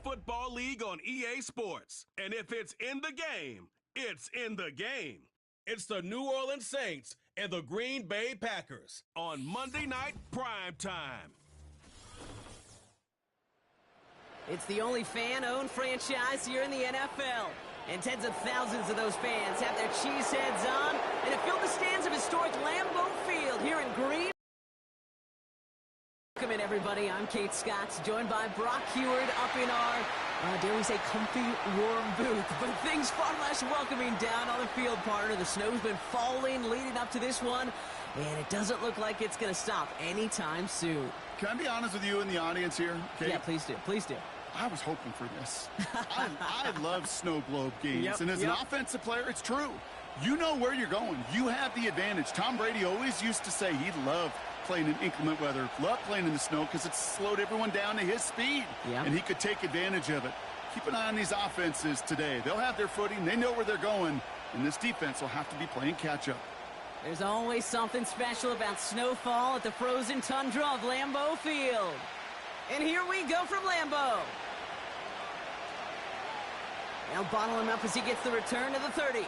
Football League on EA Sports. And if it's in the game, it's in the game. It's the New Orleans Saints and the Green Bay Packers on Monday Night Prime Time. It's the only fan-owned franchise here in the NFL. And tens of thousands of those fans have their cheese heads on and have filled the stands of historic Lambeau Field here in Green. Welcome in, everybody. I'm Kate Scott, joined by Brock Heward up in our, dare we say, comfy, warm booth. But things far less welcoming down on the field, partner. The snow's been falling leading up to this one, and it doesn't look like it's going to stop anytime soon. Can I be honest with you in the audience here, Kate? Yeah, please do. Please do. I was hoping for this. I love snow globe games, and as an offensive player, it's true. You know where you're going. You have the advantage. Tom Brady always used to say he loved playing in inclement weather, loved playing in the snow because it slowed everyone down to his speed, and he could take advantage of it. Keep an eye on these offenses today. They'll have their footing. They know where they're going, and this defense will have to be playing catch-up. There's always something special about snowfall at the frozen tundra of Lambeau Field. And here we go from Lambeau. Now bottle him up as he gets the return to the 30.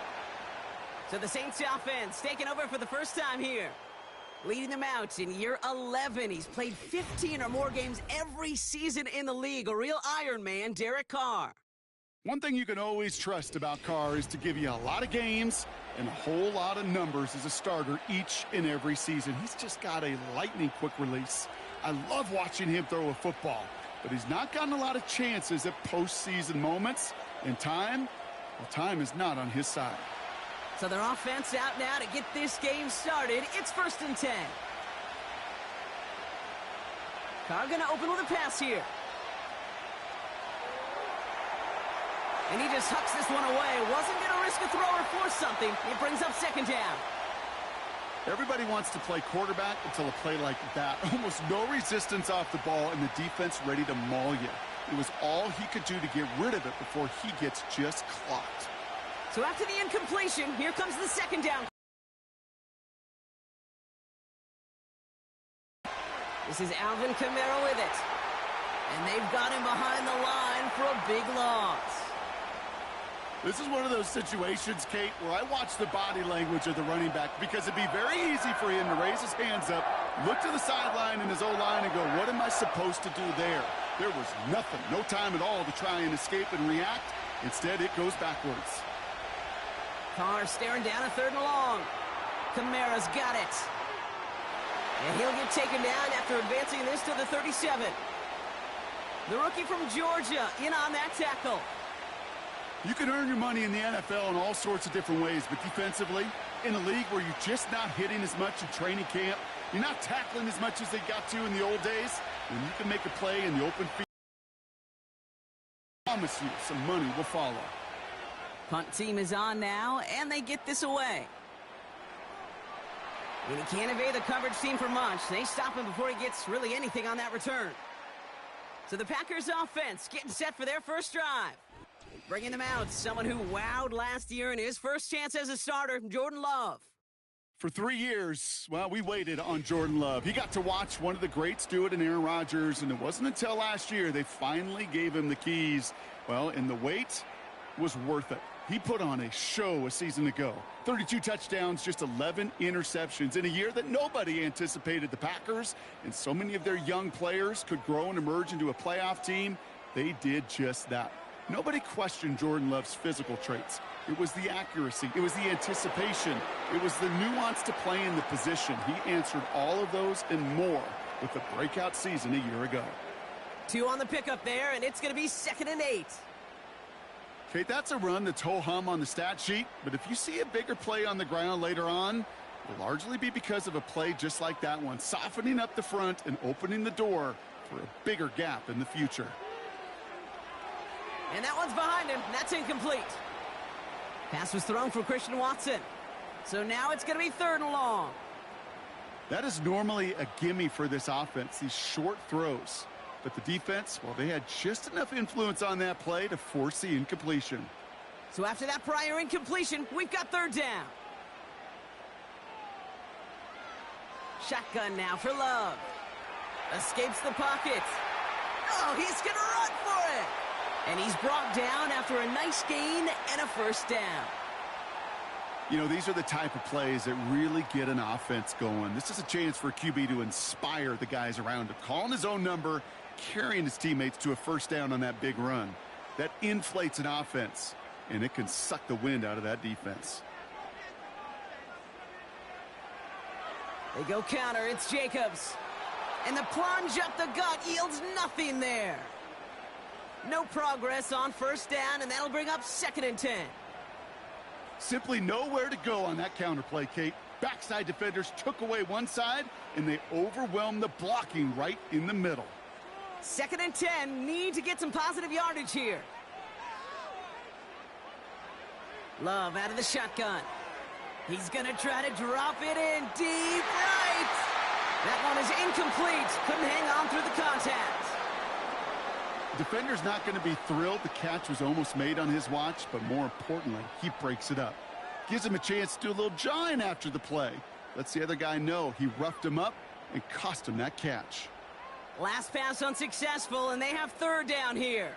So the Saints offense taking over for the first time here. Leading them out in year 11. He's played 15 or more games every season in the league. A real Iron Man, Derek Carr. One thing you can always trust about Carr is to give you a lot of games and a whole lot of numbers as a starter each and every season. He's just got a lightning quick release. I love watching him throw a football, but he's not gotten a lot of chances at postseason moments. And time, well, time is not on his side. So their offense out now to get this game started. It's 1st and 10. Carr going to open with a pass here. And he just hucks this one away. Wasn't going to risk a throw or force something. It brings up 2nd down. Everybody wants to play quarterback until a play like that. Almost no resistance off the ball and the defense ready to maul you. It was all he could do to get rid of it before he gets just clocked. So after the incompletion, here comes the 2nd down. This is Alvin Kamara with it. And they've got him behind the line for a big loss. This is one of those situations, Kate, where I watch the body language of the running back because it'd be very easy for him to raise his hands up, look to the sideline in his O-line and go, what am I supposed to do there? There was nothing, no time at all to try and escape and react. Instead, it goes backwards. Carr staring down a 3rd and long. Kamara's got it. And he'll get taken down after advancing this to the 37. The rookie from Georgia in on that tackle. You can earn your money in the NFL in all sorts of different ways, but defensively, in a league where you're just not hitting as much in training camp, you're not tackling as much as they got to in the old days, when you can make a play in the open field, I promise you some money will follow. Punt team is on now, and they get this away. And he can't evade the coverage team for much. They stop him before he gets really anything on that return. So the Packers offense getting set for their first drive. Bringing them out, someone who wowed last year in his first chance as a starter, Jordan Love. For 3 years, well, we waited on Jordan Love. He got to watch one of the greats do it in Aaron Rodgers, and it wasn't until last year they finally gave him the keys. Well, and the wait was worth it. He put on a show a season ago. 32 touchdowns, just 11 interceptions in a year that nobody anticipated the Packers, and so many of their young players could grow and emerge into a playoff team. They did just that. Nobody questioned Jordan Love's physical traits. It was the accuracy. It was the anticipation. It was the nuance to play in the position. He answered all of those and more with the breakout season a year ago. 2 on the pickup there, and it's going to be 2nd and 8. Kate, that's a run that's ho-hum on the stat sheet, but if you see a bigger play on the ground later on, it'll largely be because of a play just like that one, softening up the front and opening the door for a bigger gap in the future. And that one's behind him. That's incomplete. Pass was thrown for Christian Watson. So now it's going to be 3rd and long. That is normally a gimme for this offense, these short throws. But the defense, well, they had just enough influence on that play to force the incompletion. So after that prior incompletion, we've got 3rd down. Shotgun now for Love. Escapes the pocket. Oh, he's going to run for it. And he's brought down after a nice gain and a first down. You know, these are the type of plays that really get an offense going. This is a chance for a QB to inspire the guys around him. Calling his own number, carrying his teammates to a first down on that big run. That inflates an offense, and it can suck the wind out of that defense. They go counter. It's Jacobs. And the plunge up the gut yields nothing there. No progress on first down, and that'll bring up 2nd and 10. Simply nowhere to go on that counter play, Kate. Backside defenders took away one side, and they overwhelmed the blocking right in the middle. 2nd and 10. Need to get some positive yardage here. Love out of the shotgun. He's going to try to drop it in deep right. That one is incomplete. Couldn't hang on through the contact. Defender's not going to be thrilled the catch was almost made on his watch, but more importantly, he breaks it up. Gives him a chance to do a little jawing after the play. Lets the other guy know he roughed him up and cost him that catch. Last pass unsuccessful, and they have 3rd down here.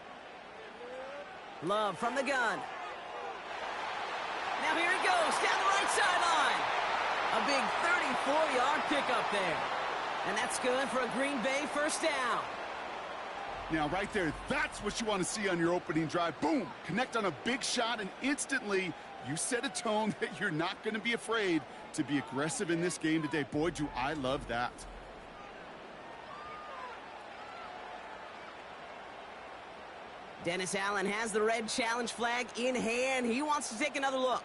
Love from the gun. Now here he goes, down the right sideline. A big 34-yard pickup there. And that's good for a Green Bay first down. Now, right there, that's what you want to see on your opening drive. Boom! Connect on a big shot, and instantly you set a tone that you're not going to be afraid to be aggressive in this game today. Boy, do I love that. Dennis Allen has the red challenge flag in hand. He wants to take another look.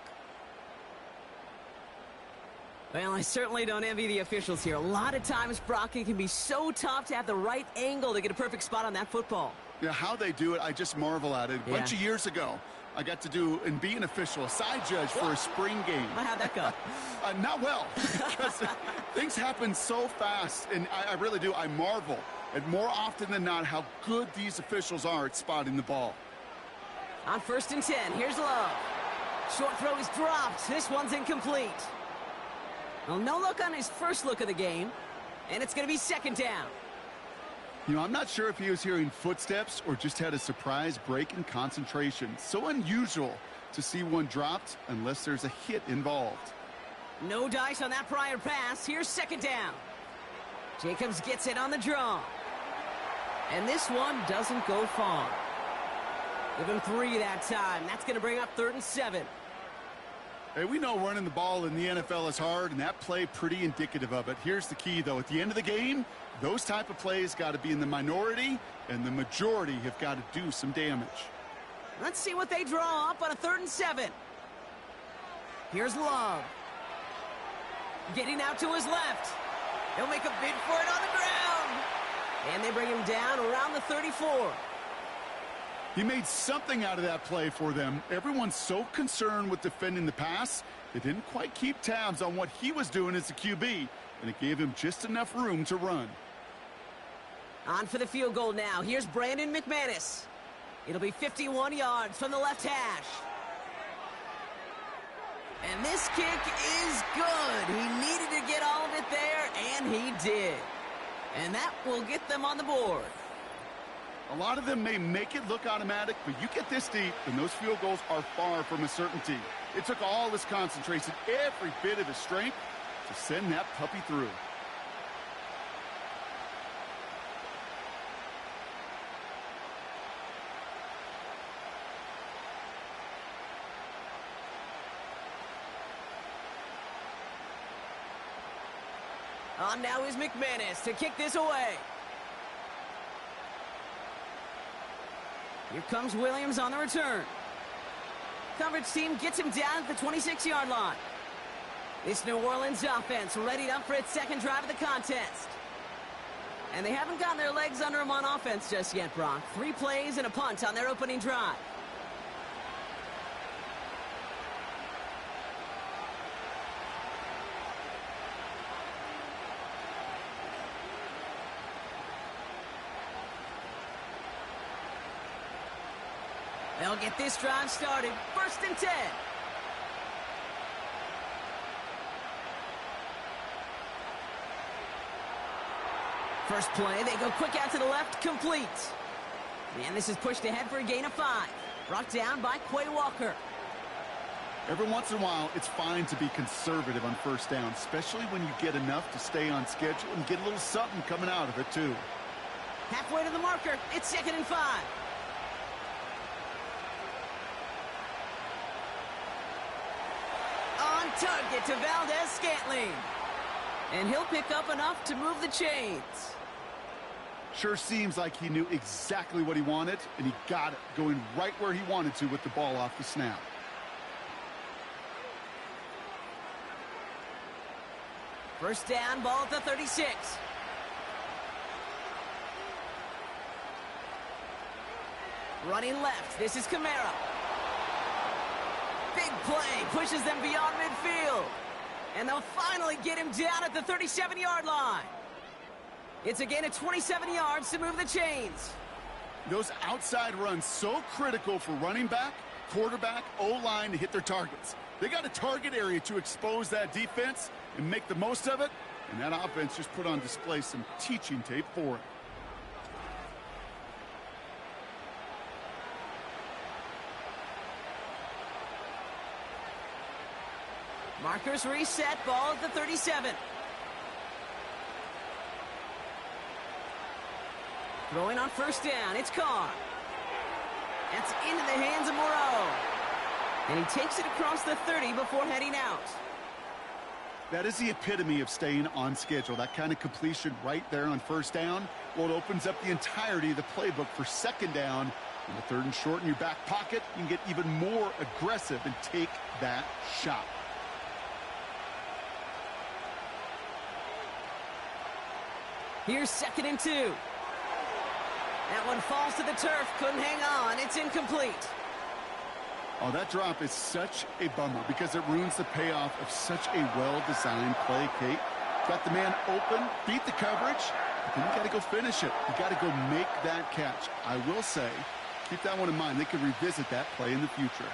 Well, I certainly don't envy the officials here. A lot of times, Brock, it can be so tough to have the right angle to get a perfect spot on that football. Yeah, how they do it, I just marvel at it. A bunch of years ago, I got to do and be an official, a side judge for a spring game. How'd that go? Not well, because things happen so fast, and I really do. I marvel at more often than not how good these officials are at spotting the ball. On 1st and 10, here's Love. Short throw is dropped. This one's incomplete. Well, no look on his first look of the game, and it's going to be 2nd down. You know, I'm not sure if he was hearing footsteps or just had a surprise break in concentration. So unusual to see one dropped unless there's a hit involved. No dice on that prior pass. Here's 2nd down. Jacobs gets it on the draw. And this one doesn't go far. Give him 3 that time. That's going to bring up 3rd and 7. Hey, we know running the ball in the NFL is hard, and that play pretty indicative of it. Here's the key, though. At the end of the game, those type of plays got to be in the minority, and the majority have got to do some damage. Let's see what they draw up on a 3rd and 7. Here's Love. Getting out to his left. He'll make a bid for it on the ground. And they bring him down around the 34. He made something out of that play for them. Everyone's so concerned with defending the pass, they didn't quite keep tabs on what he was doing as a QB, and it gave him just enough room to run. On for the field goal now. Here's Brandon McManus. It'll be 51 yards from the left hash. And this kick is good. He needed to get all of it there, and he did. And that will get them on the board. A lot of them may make it look automatic, but you get this deep, and those field goals are far from a certainty. It took all his concentration, every bit of his strength, to send that puppy through. On now is McManus to kick this away. Here comes Williams on the return. Coverage team gets him down at the 26-yard line. This New Orleans offense readied up for its 2nd drive of the contest. And they haven't gotten their legs under him on offense just yet, Brock. 3 plays and a punt on their opening drive. They'll get this drive started. 1st and 10. First play, they go quick out to the left, complete. And this is pushed ahead for a gain of 5. Brought down by Quay Walker. Every once in a while, it's fine to be conservative on first down, especially when you get enough to stay on schedule and get a little something coming out of it, too. Halfway to the marker. It's 2nd and 5. On target to Valdez-Scantling. And he'll pick up enough to move the chains. Sure seems like he knew exactly what he wanted, and he got it, going right where he wanted to with the ball off the snap. First down, ball at the 36. Running left, this is Kamara. Big play, pushes them beyond midfield. And they'll finally get him down at the 37-yard line. It's a gain of 27 yards to move the chains. Those outside runs so critical for running back, quarterback, O-line to hit their targets. They got a target area to expose that defense and make the most of it, and that offense just put on display some teaching tape for it. Markers reset, ball at the 37. Throwing on first down, it's Carr. That's into the hands of Moreau. And he takes it across the 30 before heading out. That is the epitome of staying on schedule. That kind of completion right there on first down. Well, it opens up the entirety of the playbook for second down. In the 3rd and short in your back pocket, you can get even more aggressive and take that shot. Here's 2nd and 2. That one falls to the turf, couldn't hang on, it's incomplete. Oh, that drop is such a bummer because it ruins the payoff of such a well-designed play, Kate. Got the man open, beat the coverage, but then you got to go finish it. You got to go make that catch. I will say, keep that one in mind. They can revisit that play in the future.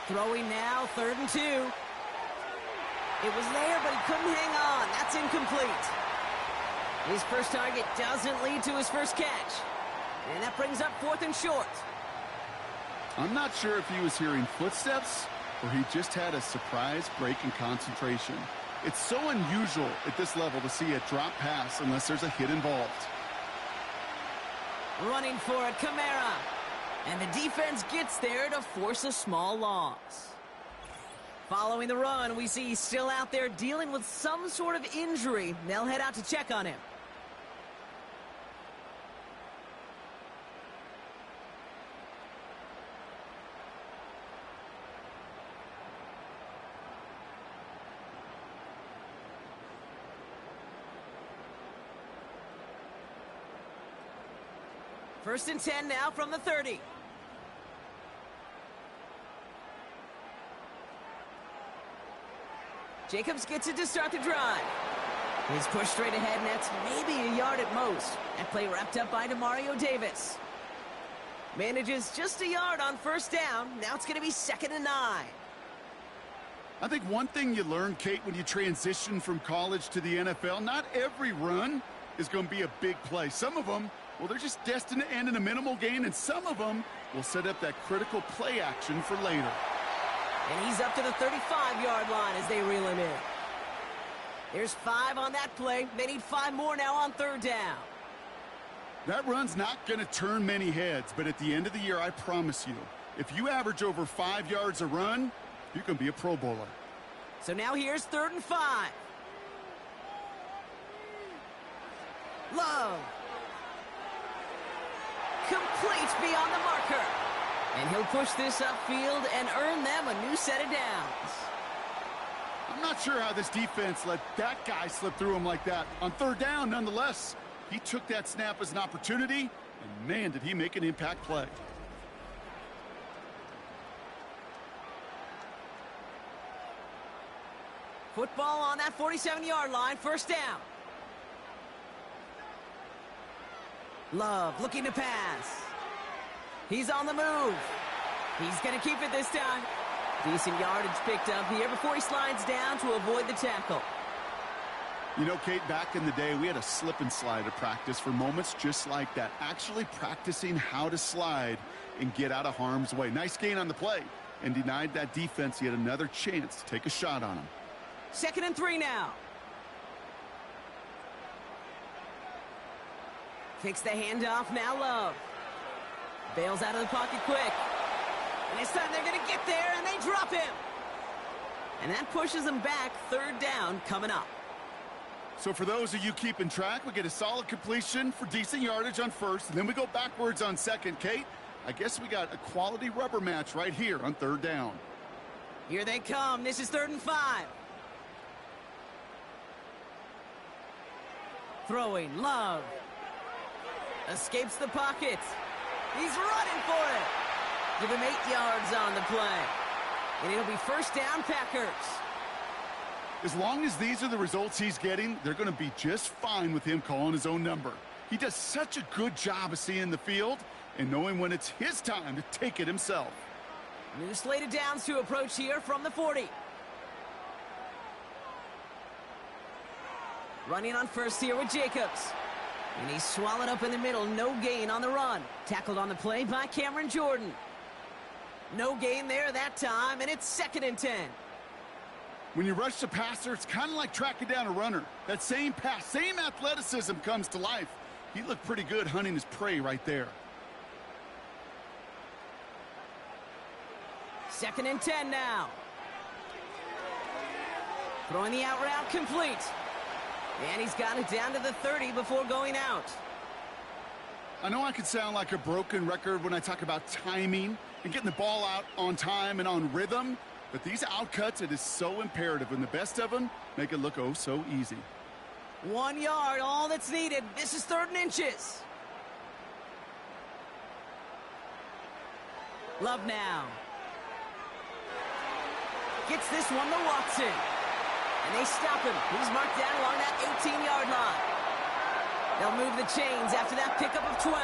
Throwing now, 3rd and 2. It was there, but he couldn't hang on. That's incomplete. His first target doesn't lead to his first catch. And that brings up 4th and short. I'm not sure if he was hearing footsteps or he just had a surprise break in concentration. It's so unusual at this level to see a drop pass unless there's a hit involved. Running for it, Kamara. And the defense gets there to force a small loss. Following the run, we see he's still out there dealing with some sort of injury. They'll head out to check on him. First and 10 now from the 30. Jacobs gets it to start the drive. He's pushed straight ahead, and that's maybe a yard at most. That play wrapped up by Demario Davis. Manages just a yard on first down. Now it's going to be 2nd and 9. I think one thing you learn, Kate, when you transition from college to the NFL, not every run is going to be a big play. Some of them, well, they're just destined to end in a minimal gain, and some of them will set up that critical play action for later. And he's up to the 35-yard line as they reel him in. There's 5 on that play. They need 5 more now on 3rd down. That run's not going to turn many heads, but at the end of the year, I promise you, if you average over 5 yards a run, you can be a Pro Bowler. So now here's 3rd and 5. Love. Complete beyond the marker. And he'll push this upfield and earn them a new set of downs. I'm not sure how this defense let that guy slip through him like that. On 3rd down, nonetheless, he took that snap as an opportunity, and man, did he make an impact play. Football on that 47-yard line, first down. Love looking to pass. He's on the move. He's going to keep it this time. Decent yardage picked up here before he slides down to avoid the tackle. You know, Kate, back in the day, we had a slip and slide at practice for moments just like that. Actually practicing how to slide and get out of harm's way. Nice gain on the play, and denied that defense yet another chance to take a shot on him. 2nd and 3 now. Takes the handoff, now Love. Bails out of the pocket quick. And this time they're going to get there, and they drop him. And that pushes them back. 3rd down coming up. So for those of you keeping track, we get a solid completion for decent yardage on 1st, and then we go backwards on 2nd. Kate, I guess we got a quality rubber match right here on 3rd down. Here they come. This is 3rd and 5. Throwing, Love. Escapes the pocket. He's running for it. Give him 8 yards on the play. And it'll be 1st down, Packers. As long as these are the results he's getting, they're going to be just fine with him calling his own number. He does such a good job of seeing the field and knowing when it's his time to take it himself. New slated downs to approach here from the 40. Running on 1st here with Jacobs. And he's swallowed up in the middle. No gain on the run. Tackled on the play by Cameron Jordan. No gain there that time, and it's 2nd and 10. When you rush the passer, it's kind of like tracking down a runner. That same pass, same athleticism comes to life. He looked pretty good hunting his prey right there. 2nd and 10 now. Throwing the out route complete. And he's got it down to the 30 before going out. I know I can sound like a broken record when I talk about timing and getting the ball out on time and on rhythm, but these outcuts, it is so imperative, and the best of them make it look oh so easy. 1 yard, all that's needed. This is 3rd and inches. Love now. Gets this one to Watson. And they stop him. He's marked down along that 18-yard line. They'll move the chains after that pickup of 12.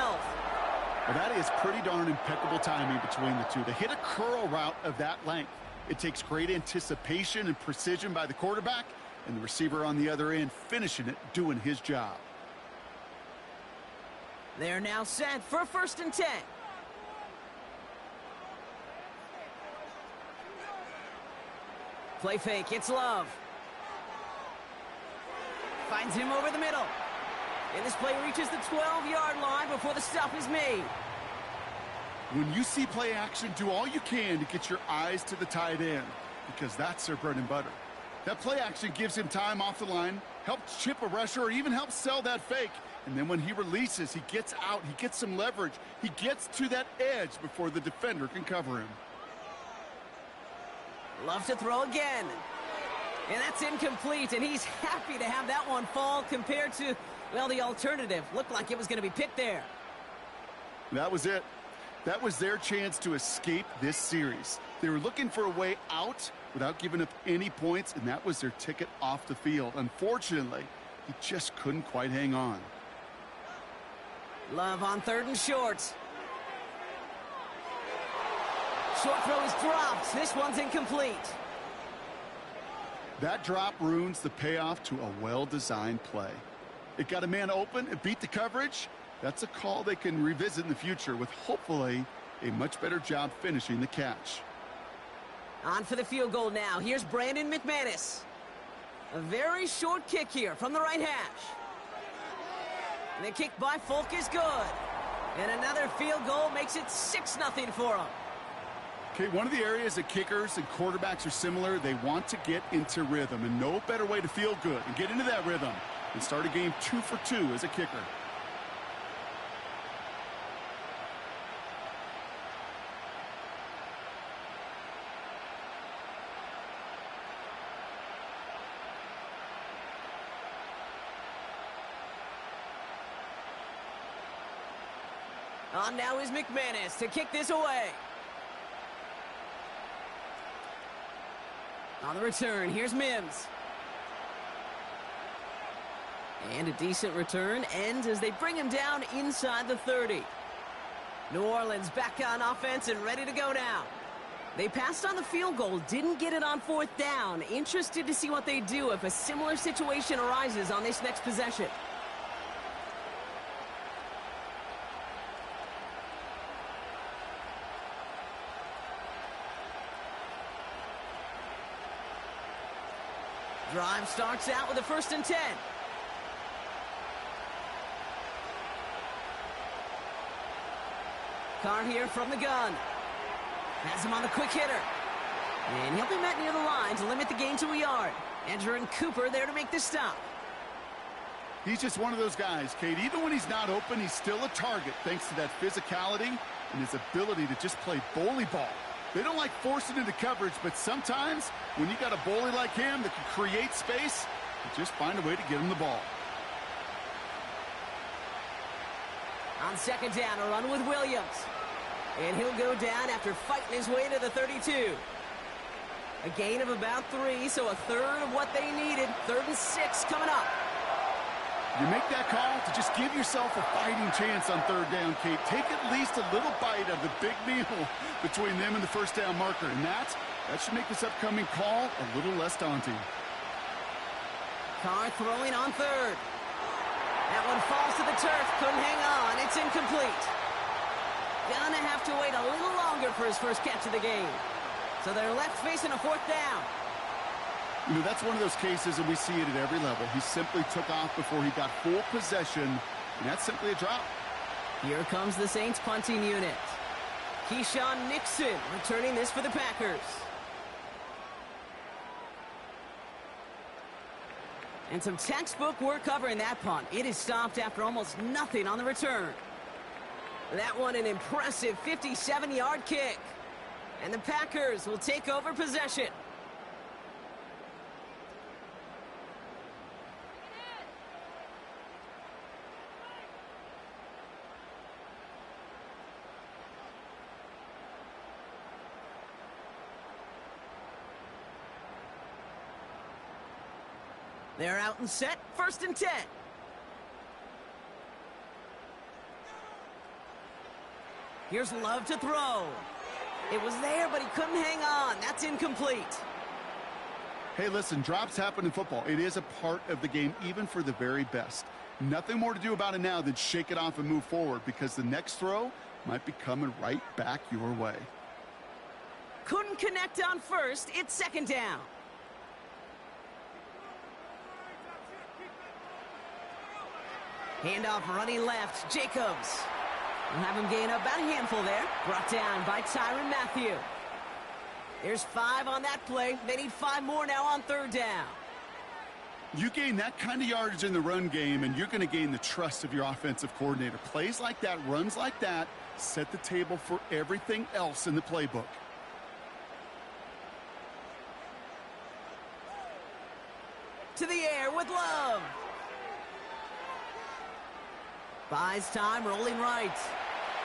Well, that is pretty darn impeccable timing between the two. To hit a curl route of that length, it takes great anticipation and precision by the quarterback, and the receiver on the other end finishing it, doing his job. They're now set for 1st and 10. Play fake, it's Love. Finds him over the middle. And this play reaches the 12-yard line before the stop is made. When you see play action, do all you can to get your eyes to the tight end, because that's their bread and butter. That play action gives him time off the line, helps chip a rusher, or even helps sell that fake. And then when he releases, he gets out, he gets some leverage. He gets to that edge before the defender can cover him. Love to throw again. And that's incomplete, and he's happy to have that one fall compared to, well, the alternative. Looked like it was going to be picked there. That was it. That was their chance to escape this series. They were looking for a way out without giving up any points, and that was their ticket off the field. Unfortunately, he just couldn't quite hang on. Love on 3rd and short. Short throw is dropped. This one's incomplete. That drop ruins the payoff to a well-designed play. It got a man open, it beat the coverage. That's a call they can revisit in the future with hopefully a much better job finishing the catch. On for the field goal now. Here's Brandon McManus. A very short kick here from the right hash. And the kick by Folk is good. And another field goal makes it 6-0 for them. Okay, one of the areas that kickers and quarterbacks are similar, they want to get into rhythm, and no better way to feel good and get into that rhythm than start a game 2 for 2 as a kicker. On now is McManus to kick this away. On the return, here's Mims. And a decent return ends as they bring him down inside the 30. New Orleans back on offense and ready to go now. They passed on the field goal, didn't get it on 4th down. Interested to see what they do if a similar situation arises on this next possession. Drive starts out with a 1st and 10. Carr here from the gun. Has him on the quick hitter. And he'll be met near the line to limit the gain to a yard. Andrew and Cooper there to make this stop. He's just one of those guys, Kate. Even when he's not open, he's still a target thanks to that physicality and his ability to just play bully ball. They don't like forcing into coverage, but sometimes when you got a bully like him that can create space, you just find a way to get him the ball. On 2nd down, a run with Williams. And he'll go down after fighting his way to the 32. A gain of about 3, so a third of what they needed. 3rd and 6 coming up. You make that call to just give yourself a fighting chance on 3rd down, Kate. Take at least a little bite of the big meal between them and the 1st down marker. And that should make this upcoming call a little less daunting. Carr throwing on 3rd. That one falls to the turf. Couldn't hang on. It's incomplete. Gonna have to wait a little longer for his first catch of the game. So they're left facing a 4th down. You know, that's one of those cases, and we see it at every level. He simply took off before he got full possession, and that's simply a drop. Here comes the Saints punting unit. Keyshawn Nixon returning this for the Packers. And some textbook work covering that punt. It is stopped after almost nothing on the return. That one an impressive 57-yard kick. And the Packers will take over possession. They're out and set. 1st and 10. Here's Love to throw. It was there, but he couldn't hang on. That's incomplete. Hey, listen, drops happen in football. It is a part of the game, even for the very best. Nothing more to do about it now than shake it off and move forward, because the next throw might be coming right back your way. Couldn't connect on 1st. It's 2nd down. Handoff running left. Jacobs. We'll have him gain about a handful there. Brought down by Tyrann Mathieu. There's 5 on that play. They need 5 more now on 3rd down. You gain that kind of yardage in the run game, and you're going to gain the trust of your offensive coordinator. Plays like that, runs like that, set the table for everything else in the playbook. To the air with Love. Buys time, rolling right.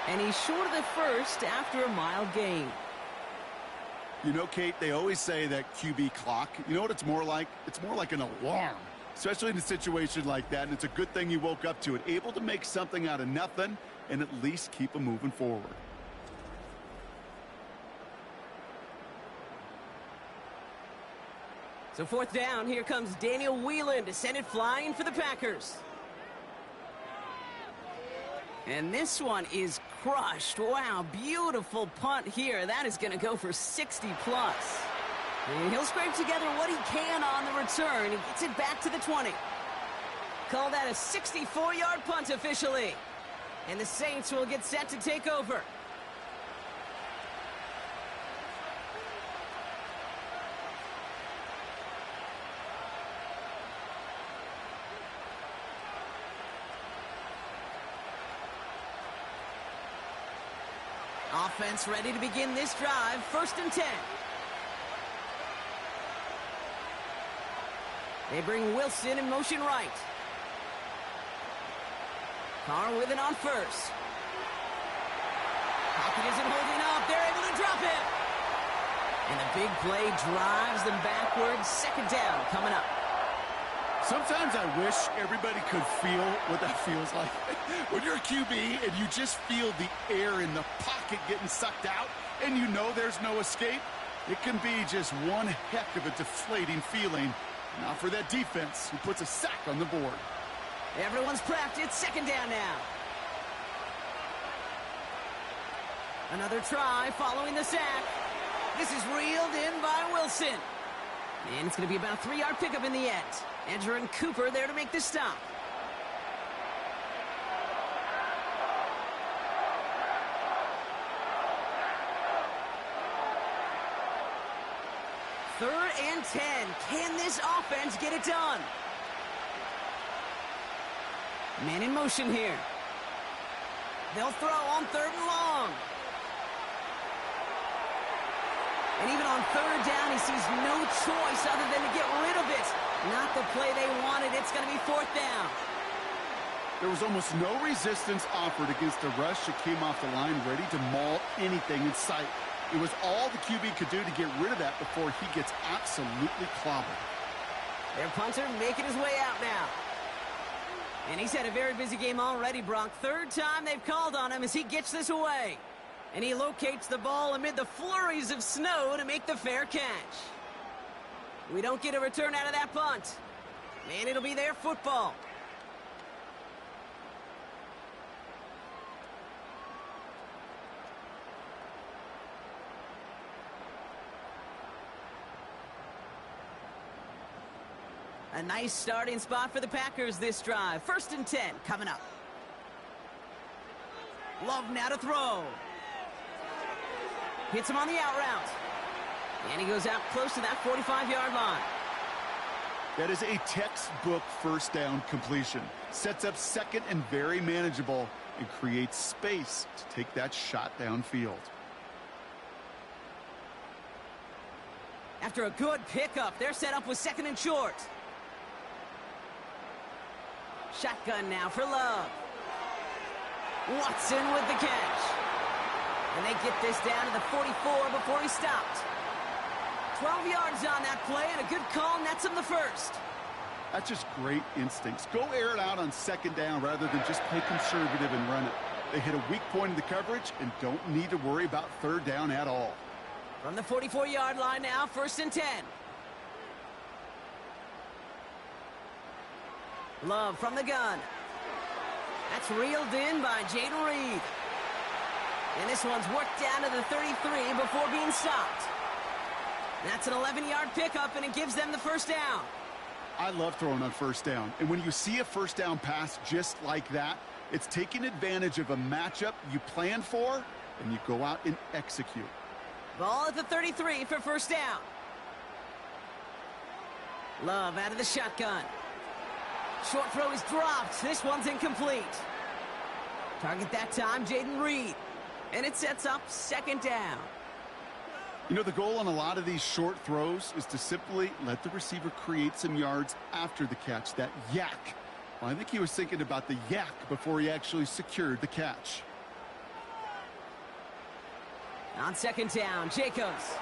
And he's short of the 1st after a mild gain. You know, Kate, they always say that QB clock. You know what it's more like? It's more like an alarm, especially in a situation like that. And it's a good thing you woke up to it, able to make something out of nothing and at least keep them moving forward. So 4th down, here comes Daniel Whelan to send it flying for the Packers. And this one is crushed. Wow, beautiful punt here. That is going to go for 60+. And he'll scrape together what he can on the return. He gets it back to the 20. Call that a 64-yard punt officially. And the Saints will get set to take over. Offense ready to begin this drive. 1st and 10. They bring Wilson in motion right. Carr with it on 1st. Pocket isn't holding up. They're able to drop it. And the big play drives them backwards. 2nd down coming up. Sometimes I wish everybody could feel what that feels like. When you're a QB and you just feel the air in the pocket getting sucked out and you know there's no escape, it can be just one heck of a deflating feeling. Now for that defense who puts a sack on the board. Everyone's prepped. It's second down now. Another try following the sack. This is reeled in by Wilson. And it's going to be about a 3-yard pickup in the end. Edger and Cooper there to make the stop. Third and 10. Can this offense get it done? Man in motion here. They'll throw on third and long. And even on third down, he sees no choice other than to get rid of it. Not the play they wanted. It's going to be fourth down. There was almost no resistance offered against a rush that came off the line ready to maul anything in sight. It was all the QB could do to get rid of that before he gets absolutely clobbered. Their punter making his way out now. And he's had a very busy game already, Brock. Third time they've called on him as he gets this away. And he locates the ball amid the flurries of snow to make the fair catch. We don't get a return out of that punt. And it'll be their football. A nice starting spot for the Packers this drive. First and 10 coming up. Love now to throw. Hits him on the out route. And he goes out close to that 45-yard line. That is a textbook first down completion. Sets up second and very manageable and creates space to take that shot downfield. After a good pickup, they're set up with second and short. Shotgun now for Love. Watson with the catch. And they get this down to the 44 before he stopped. 12 yards on that play, and a good call nets him the first. That's just great instincts. Go air it out on second down rather than just play conservative and run it. They hit a weak point in the coverage and don't need to worry about third down at all. From the 44-yard line now, first and 10. Love from the gun. That's reeled in by Jaden Reed. And this one's worked down to the 33 before being stopped. That's an 11-yard pickup, and it gives them the first down. I love throwing on first down. And when you see a first down pass just like that, it's taking advantage of a matchup you planned for, and you go out and execute. Ball at the 33 for first down. Love out of the shotgun. Short throw is dropped. This one's incomplete. Target that time, Jaden Reed. And it sets up second down. You know, the goal on a lot of these short throws is to simply let the receiver create some yards after the catch, that yak. Well, I think he was thinking about the yak before he actually secured the catch. On second down, Jacobs.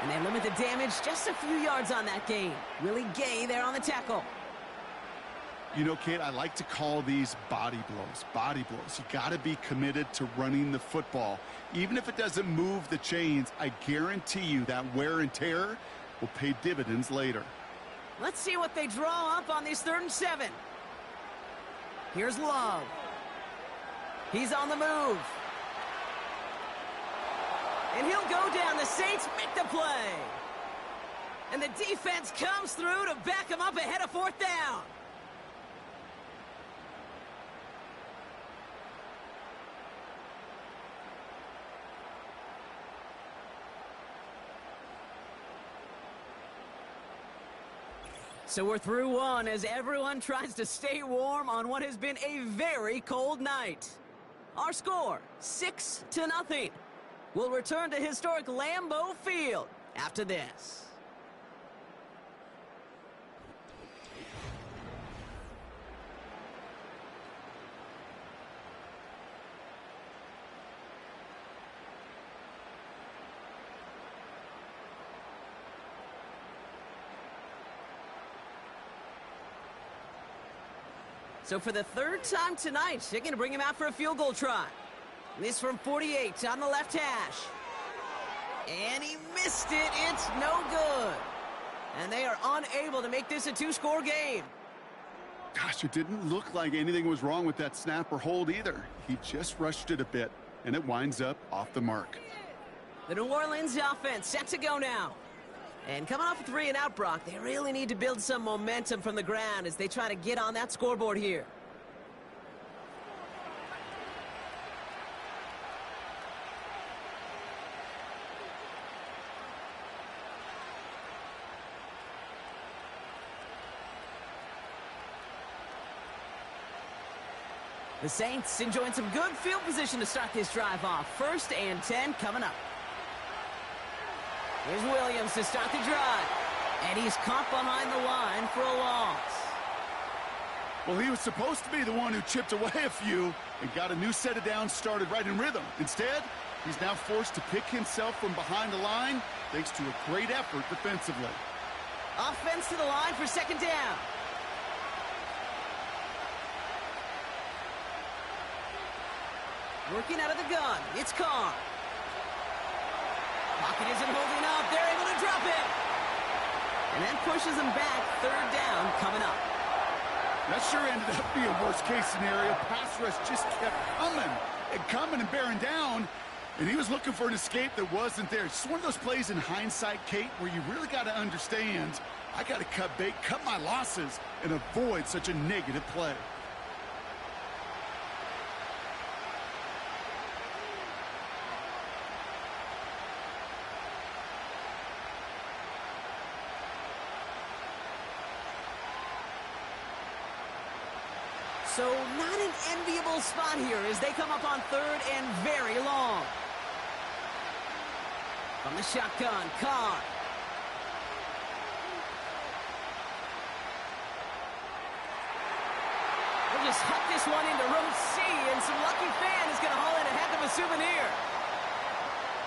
And they limit the damage just a few yards on that gain. Willie Gay there on the tackle. You know, Kate, I like to call these body blows. Body blows. You got to be committed to running the football. Even if it doesn't move the chains, I guarantee you that wear and tear will pay dividends later. Let's see what they draw up on this 3rd and 7. Here's Love. He's on the move. And he'll go down. The Saints make the play. And the defense comes through to back him up ahead of 4th down. So we're through one as everyone tries to stay warm on what has been a very cold night. Our score, 6-0. We'll return to historic Lambeau Field after this. So for the third time tonight, they're going to bring him out for a field goal try. This from 48 on the left hash. And he missed it. It's no good. And they are unable to make this a two-score game. Gosh, it didn't look like anything was wrong with that snap or hold either. He just rushed it a bit, and it winds up off the mark. The New Orleans offense set to go now. And coming off a 3-and-out, Brock, they really need to build some momentum from the ground as they try to get on that scoreboard here. The Saints enjoying some good field position to start this drive off. 1st and 10 coming up. Here's Williams to start the drive. And he's caught behind the line for a loss. Well, he was supposed to be the one who chipped away a few and got a new set of downs started right in rhythm. Instead, he's now forced to pick himself from behind the line thanks to a great effort defensively. Offense to the line for 2nd down. Working out of the gun, it's Carr. Pocket isn't holding up. They're able to drop it. And that pushes them back. 3rd down coming up. That sure ended up being worst-case scenario. Pass rush just kept coming and bearing down. And he was looking for an escape that wasn't there. It's one of those plays in hindsight, Kate, where you really got to understand, I got to cut bait, cut my losses, and avoid such a negative play. So not an enviable spot here as they come up on 3rd and very long. From the shotgun, Carr. We'll just huck this one into row C, and some lucky fan is going to haul in a heck of a souvenir.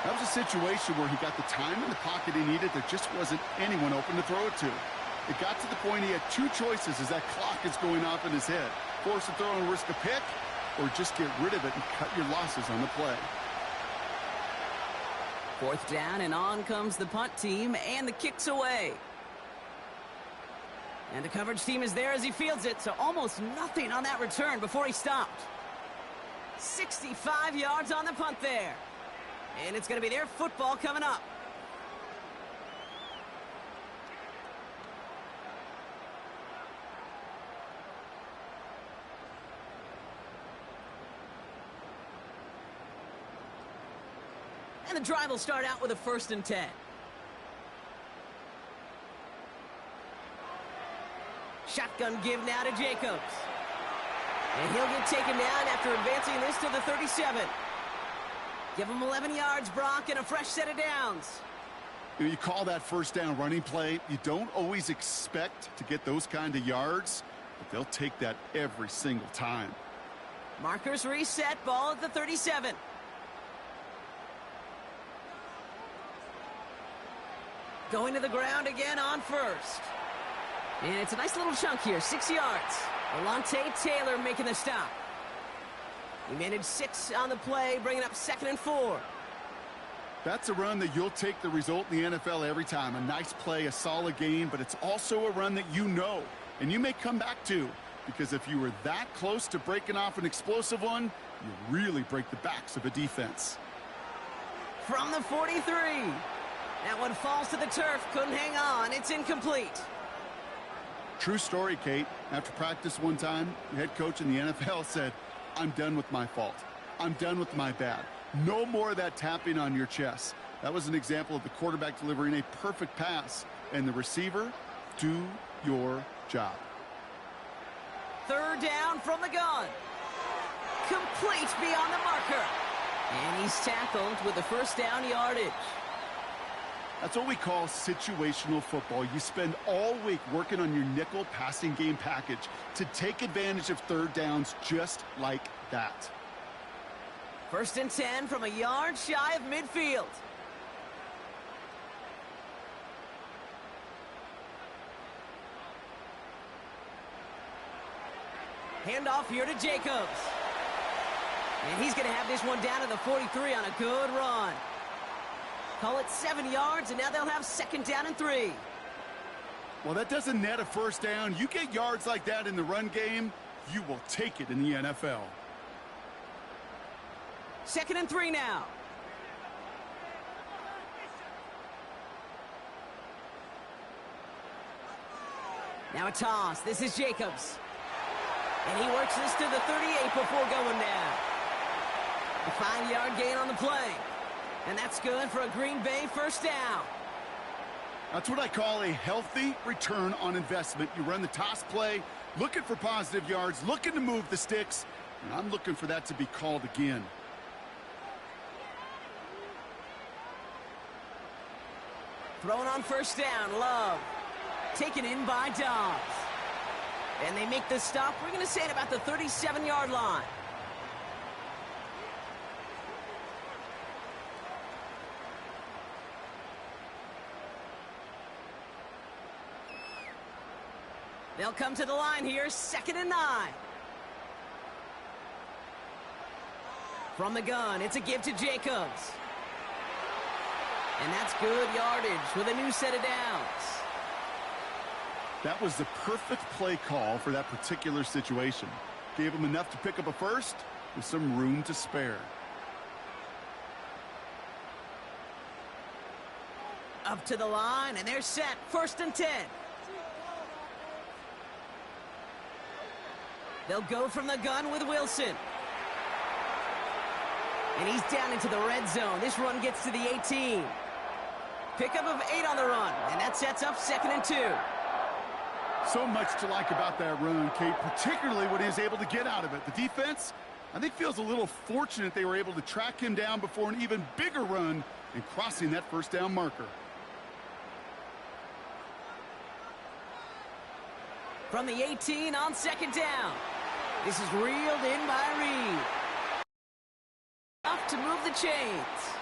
That was a situation where he got the time in the pocket he needed. There just wasn't anyone open to throw it to. It got to the point he had 2 choices as that clock is going off in his head. Force a throw and risk a pick, or just get rid of it and cut your losses on the play. 4th down, and on comes the punt team, and the kick's away. And the coverage team is there as he fields it, so almost nothing on that return before he stopped. 65 yards on the punt there. And it's going to be their football coming up. And the drive will start out with a 1st and 10. Shotgun give now to Jacobs. And he'll get taken down after advancing this to the 37. Give him 11 yards, Brock, and a fresh set of downs. You call that 1st down running play. You don't always expect to get those kind of yards, but they'll take that every single time. Markers reset, ball at the 37. Going to the ground again on 1st. And it's a nice little chunk here, 6 yards. Alontae Taylor making the stop. He managed 6 on the play, bringing up 2nd and 4. That's a run that you'll take the result in the NFL every time. A nice play, a solid game, but it's also a run that you know, and you may come back to, because if you were that close to breaking off an explosive one, you really break the backs of a defense. From the 43. That one falls to the turf, couldn't hang on. It's incomplete. True story, Kate. After practice one time, the head coach in the NFL said, I'm done with my fault. I'm done with my bad. No more of that tapping on your chest. That was an example of the quarterback delivering a perfect pass, and the receiver, do your job. 3rd down from the gun. Complete beyond the marker. And he's tackled with the 1st down yardage. That's what we call situational football. You spend all week working on your nickel passing game package to take advantage of 3rd downs just like that. 1st and 10 from a yard shy of midfield. Handoff here to Jacobs. And he's going to have this one down to the 43 on a good run. Call it 7 yards, and now they'll have 2nd down and 3. Well, that doesn't net a first down. You get yards like that in the run game, you will take it in the NFL. 2nd and 3 now. Now a toss. This is Jacobs. And he works this to the 38 before going down. A 5-yard gain on the play. And that's good for a Green Bay first down. That's what I call a healthy return on investment. You run the toss play, looking for positive yards, looking to move the sticks, and I'm looking for that to be called again. Thrown on first down, Love. Taken in by Dobbs. And they make the stop, we're going to say at about the 37-yard line. They'll come to the line here, 2nd and 9. From the gun, it's a give to Jacobs. And that's good yardage with a new set of downs. That was the perfect play call for that particular situation. Gave him enough to pick up a first with some room to spare. Up to the line, and they're set. 1st and 10. They'll go from the gun with Wilson. And he's down into the red zone. This run gets to the 18. Pickup of 8 on the run, and that sets up 2nd and 2. So much to like about that run, Kate, particularly what he was able to get out of it. The defense, I think, feels a little fortunate they were able to track him down before an even bigger run and crossing that first down marker. From the 18 on 2nd down. This is reeled in by Reed. Enough to move the chains.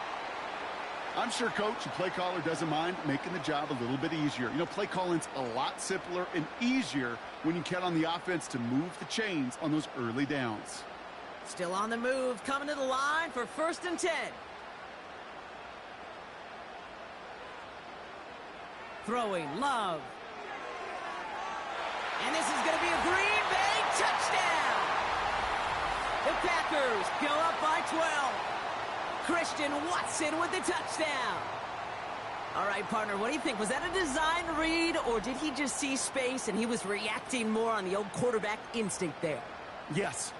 I'm sure coach and play caller doesn't mind making the job a little bit easier. You know, play calling's a lot simpler and easier when you count on the offense to move the chains on those early downs. Still on the move, coming to the line for 1st and 10. Throwing, Love. And this is going to be a Green Bay touchdown. The Packers go up by 12. Christian Watson with the touchdown. All right, partner, what do you think? Was that a design read, or did he just see space and he was reacting more on the old quarterback instinct there? Yes.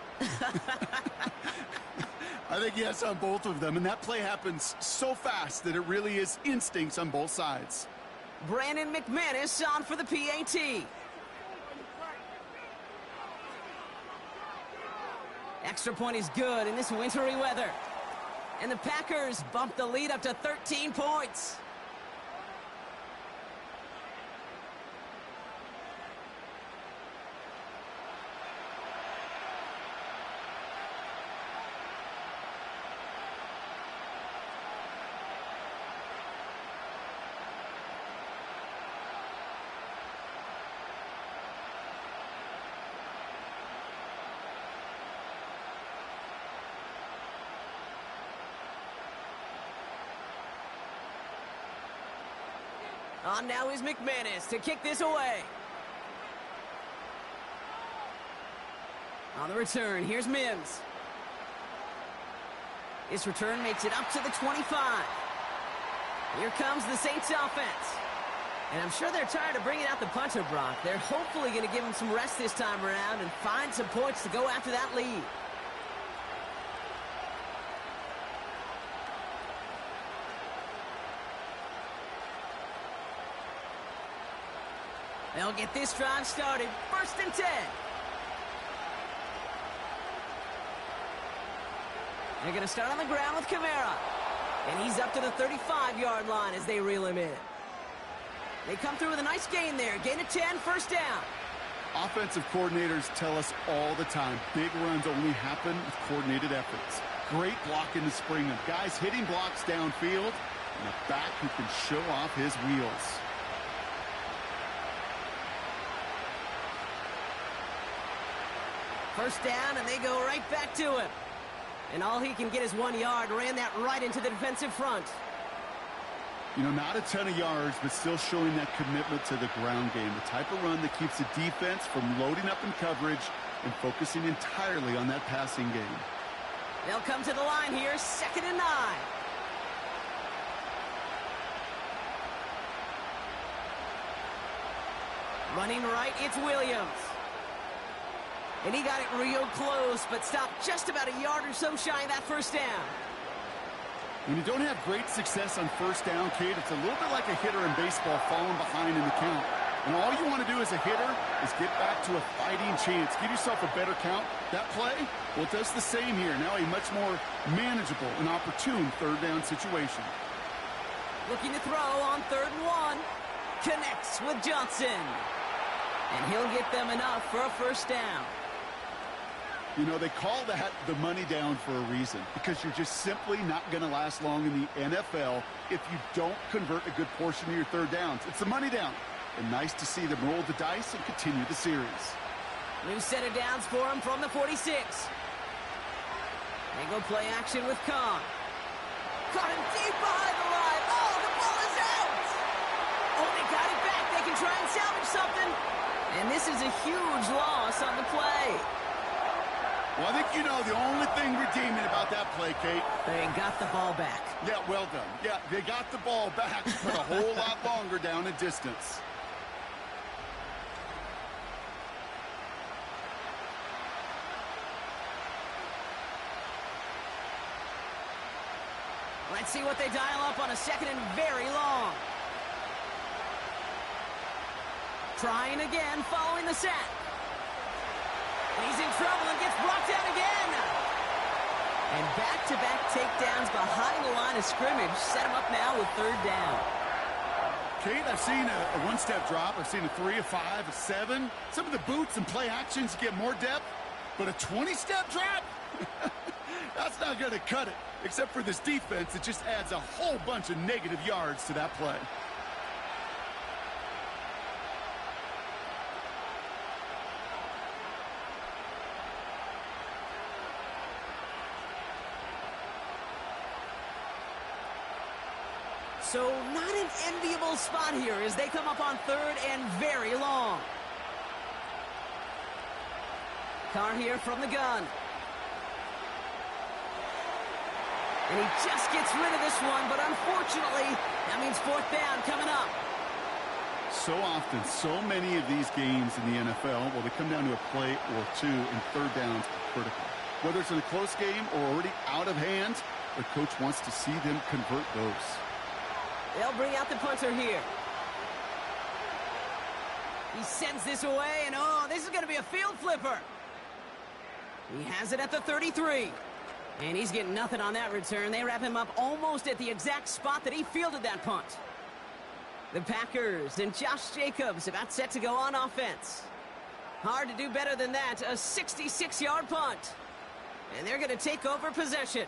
I think yes on both of them, and that play happens so fast that it really is instincts on both sides. Brandon McManus on for the PAT. Extra point is good in this wintry weather. And the Packers bump the lead up to 13 points. On now is McManus to kick this away. On the return, here's Mims. This return makes it up to the 25. Here comes the Saints offense. And I'm sure they're tired of bringing out the punter, Brock. They're hopefully going to give him some rest this time around and find some points to go after that lead. They'll get this drive started. 1st and 10. They're going to start on the ground with Kamara. And he's up to the 35-yard line as they reel him in. They come through with a nice gain there. Gain of 10, 1st down. Offensive coordinators tell us all the time, big runs only happen with coordinated efforts. Great blocking to spring them. Guys hitting blocks downfield, and a back who can show off his wheels. First down, and they go right back to him. And all he can get is 1 yard. Ran that right into the defensive front. You know, not a ton of yards, but still showing that commitment to the ground game. The type of run that keeps the defense from loading up in coverage and focusing entirely on that passing game. They'll come to the line here, 2nd and 9. Running right, it's Williams. And he got it real close, but stopped just about a yard or so shy of that first down. When you don't have great success on first down, Kate, it's a little bit like a hitter in baseball falling behind in the count. And all you want to do as a hitter is get back to a fighting chance. Give yourself a better count. That play, well, it does the same here. Now a much more manageable and opportune third down situation. Looking to throw on 3rd and 1. Connects with Johnson. And he'll get them enough for a first down. You know, they call that the money down for a reason, because you're just simply not going to last long in the NFL if you don't convert a good portion of your third downs. It's the money down. And nice to see them roll the dice and continue the series. New set of downs for him from the 46. They go play action with Khan. Caught him deep behind the line. Oh, the ball is out! Oh, they got it back. They can try and salvage something. And this is a huge loss on the play. Well, I think you know the only thing redeeming about that play, Kate. They got the ball back. Yeah, well done. Yeah, they got the ball back, but a whole lot longer down in distance. Let's see what they dial up on a 2nd and very long. Trying again, following the sack. He's in trouble and gets brought down again. And back-to-back takedowns behind the line of scrimmage set him up now with 3rd down. Kate, I've seen a one-step drop. I've seen a 3, a 5, a 7. Some of the boots and play actions get more depth, but a 20-step drop? That's not going to cut it. Except for this defense, it just adds a whole bunch of negative yards to that play. So not an enviable spot here as they come up on 3rd and very long. Carr here from the gun. And he just gets rid of this one, but unfortunately, that means 4th down coming up. So often, so many of these games in the NFL, well, they come down to a play or two, and third downs are critical. Whether it's in a close game or already out of hand, the coach wants to see them convert those. They'll bring out the punter here. He sends this away, and oh, this is going to be a field flipper. He has it at the 33. And he's getting nothing on that return. They wrap him up almost at the exact spot that he fielded that punt. The Packers and Josh Jacobs about set to go on offense. Hard to do better than that. A 66-yard punt. And they're going to take over possession.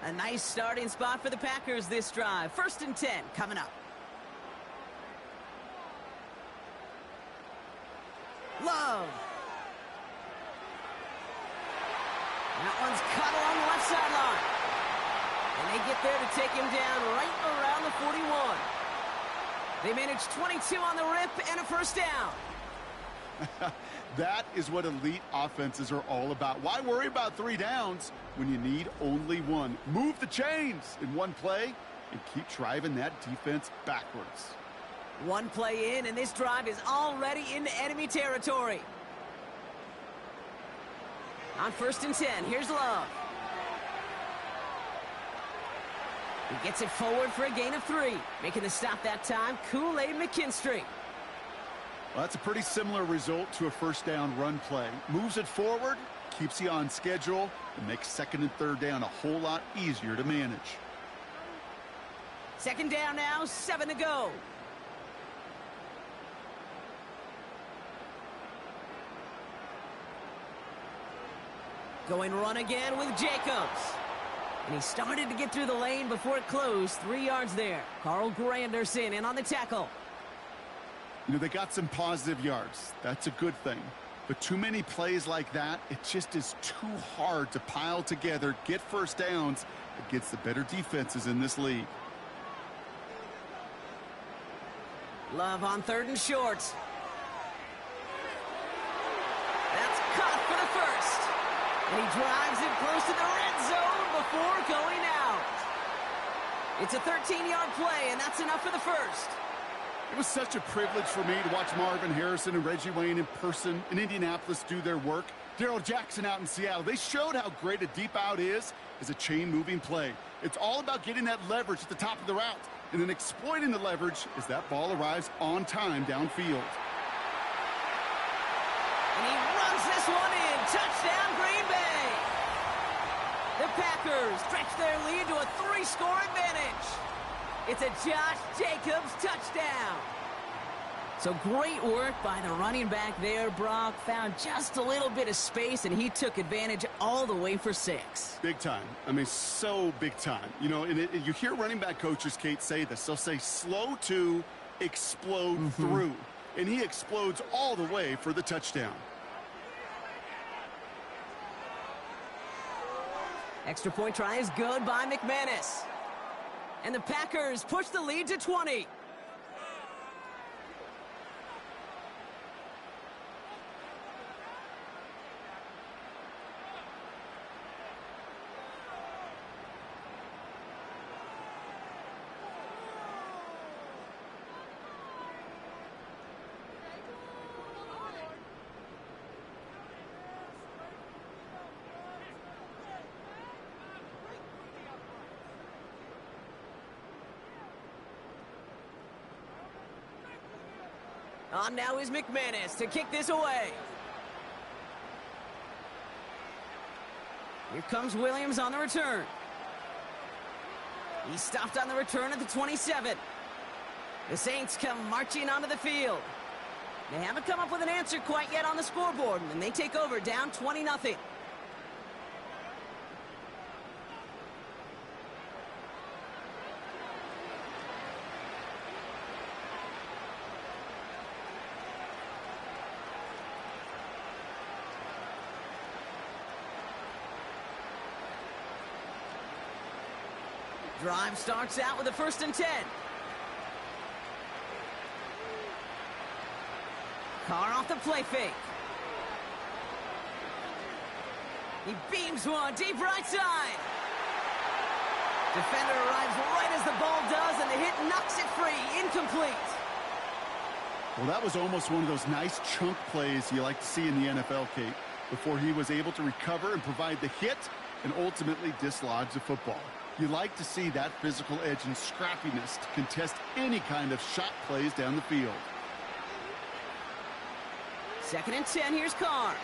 A nice starting spot for the Packers this drive. 1st and 10 coming up. Love. That one's cut along the left sideline. And they get there to take him down right around the 41. They manage 22 on the rip and a first down. That is what elite offenses are all about. Why worry about 3 downs when you need only 1? Move the chains in one play and keep driving that defense backwards. 1 play in, and this drive is already into enemy territory. On 1st and 10, here's Love. He gets it forward for a gain of 3. Making the stop that time, Kool-Aid McKinstry. Well, that's a pretty similar result to a first down run play. Moves it forward, keeps you on schedule, and makes 2nd and 3rd down a whole lot easier to manage. 2nd down now, 7 to go. Going run again with Jacobs. And he started to get through the lane before it closed. 3 yards there. Carl Granderson in on the tackle. You know, they got some positive yards. That's a good thing. But too many plays like that, it just is too hard to pile together, get first downs against the better defenses in this league. Love on 3rd and short. That's caught for the first. And he drives it close to the red zone before going out. It's a 13-yard play, and that's enough for the first. It was such a privilege for me to watch Marvin Harrison and Reggie Wayne in person in Indianapolis do their work. Darrell Jackson out in Seattle. They showed how great a deep out is as a chain-moving play. It's all about getting that leverage at the top of the route and then exploiting the leverage as that ball arrives on time downfield. And he runs this one in. Touchdown, Green Bay. The Packers stretch their lead to a 3-score advantage. It's a Josh Jacobs touchdown. So great work by the running back there, Brock. Found just a little bit of space, and he took advantage all the way for 6. Big time. I mean, so big time. You know, and you hear running back coaches, Kate, say this. They'll say slow to explode through. And he explodes all the way for the touchdown. Extra point try is good by McManus. And the Packers push the lead to 20. On now is McManus to kick this away. Here comes Williams on the return. He stopped on the return at the 27. The Saints come marching onto the field. They haven't come up with an answer quite yet on the scoreboard, and they take over down 20-0. Drive starts out with a 1st and 10. Carr off the play fake. He beams one deep right side. Defender arrives right as the ball does, and the hit knocks it free. Incomplete. Well, that was almost one of those nice chunk plays you like to see in the NFL, Kate, before he was able to recover and provide the hit and ultimately dislodge the football. You like to see that physical edge and scrappiness to contest any kind of shot plays down the field. 2nd and 10, here's Carr.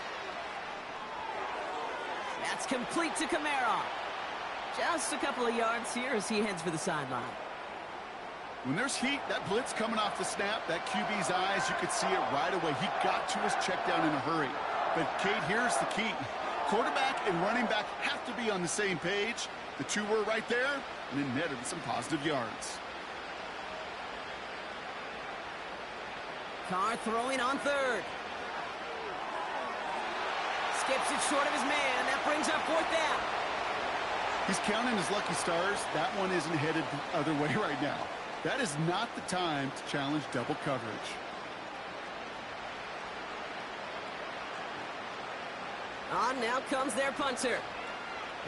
That's complete to Kamara. Just a couple of yards here as he heads for the sideline. When there's heat, that blitz coming off the snap, that QB's eyes, you could see it right away. He got to his check down in a hurry. But, Kate, here's the key. Quarterback and running back have to be on the same page. The two were right there, and it netted some positive yards. Carr throwing on 3rd. Skips it short of his man. That brings up 4th down. He's counting his lucky stars. That one isn't headed the other way right now. That is not the time to challenge double coverage. On now comes their punter.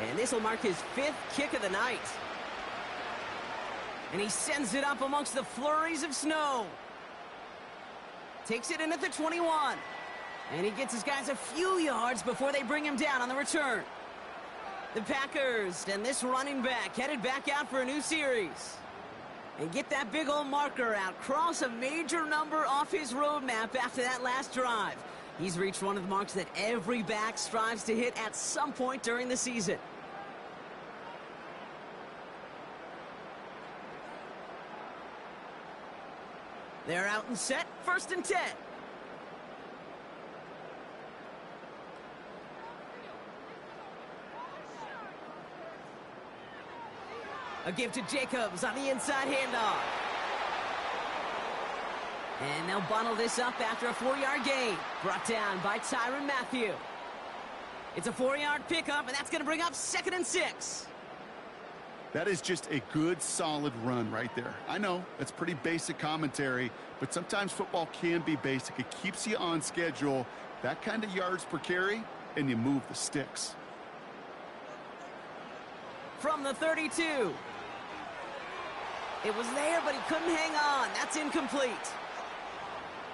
And this will mark his 5th kick of the night. And he sends it up amongst the flurries of snow. Takes it in at the 21. And he gets his guys a few yards before they bring him down on the return. The Packers and this running back headed back out for a new series. And get that big old marker out. Cross a major number off his roadmap after that last drive. He's reached one of the marks that every back strives to hit at some point during the season. They're out and set, 1st and 10. A give to Jacobs on the inside handoff. And they'll bundle this up after a 4-yard gain. Brought down by Tyrann Mathieu. It's a 4-yard pickup, and that's going to bring up 2nd and 6. That is just a good, solid run right there. I know, that's pretty basic commentary, but sometimes football can be basic. It keeps you on schedule, that kind of yards per carry, and you move the sticks. From the 32. It was there, but he couldn't hang on. That's incomplete.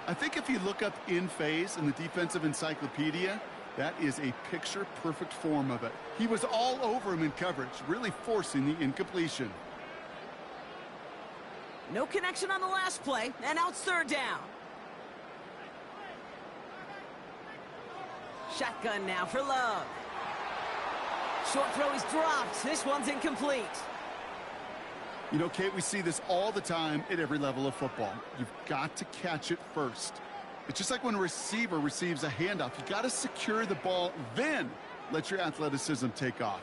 I think if you look up in phase in the defensive encyclopedia, that is a picture-perfect form of it. He was all over him in coverage, really forcing the incompletion. No connection on the last play, and now it's 3rd down. Shotgun now for Love. Short throw is dropped. This one's incomplete. You know, Kate, we see this all the time at every level of football. You've got to catch it first. It's just like when a receiver receives a handoff. You got to secure the ball, then let your athleticism take off.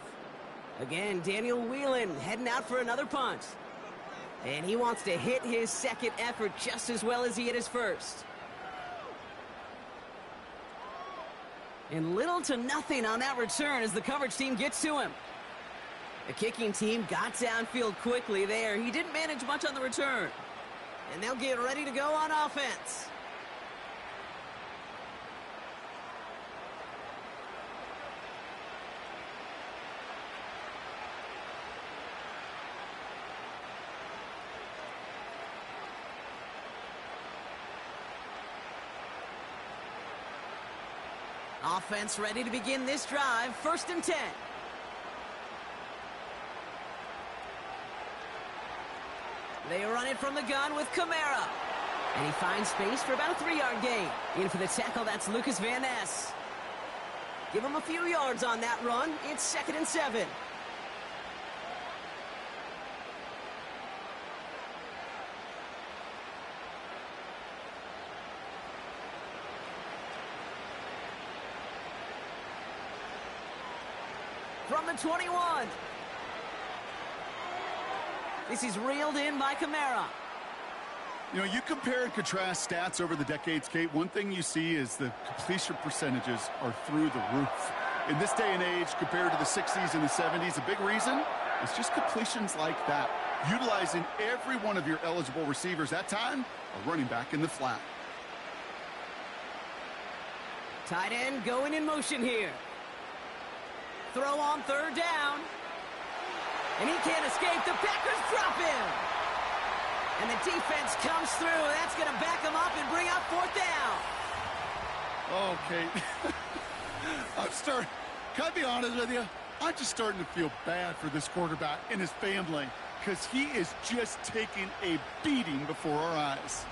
Again, Daniel Whelan heading out for another punt. And he wants to hit his 2nd effort just as well as he hit his 1st. And little to nothing on that return as the coverage team gets to him. The kicking team got downfield quickly there. He didn't manage much on the return. And they'll get ready to go on offense. Offense ready to begin this drive. 1st and 10. They run it from the gun with Kamara. And he finds space for about a 3-yard gain. In for the tackle, that's Lucas Van Ness. Give him a few yards on that run. It's 2nd and 7. From the 21. This is reeled in by Kamara. You know, you compare and contrast stats over the decades, Kate. One thing you see is the completion percentages are through the roof. In this day and age, compared to the 60s and the 70s, a big reason is just completions like that. Utilizing every one of your eligible receivers. That time, a running back in the flat. Tight end going in motion here. Throw on 3rd down. And he can't escape. The Packers drop him. And the defense comes through. That's going to back him up and bring up 4th down. Okay. Can I be honest with you? I'm just starting to feel bad for this quarterback and his family because he is just taking a beating before our eyes.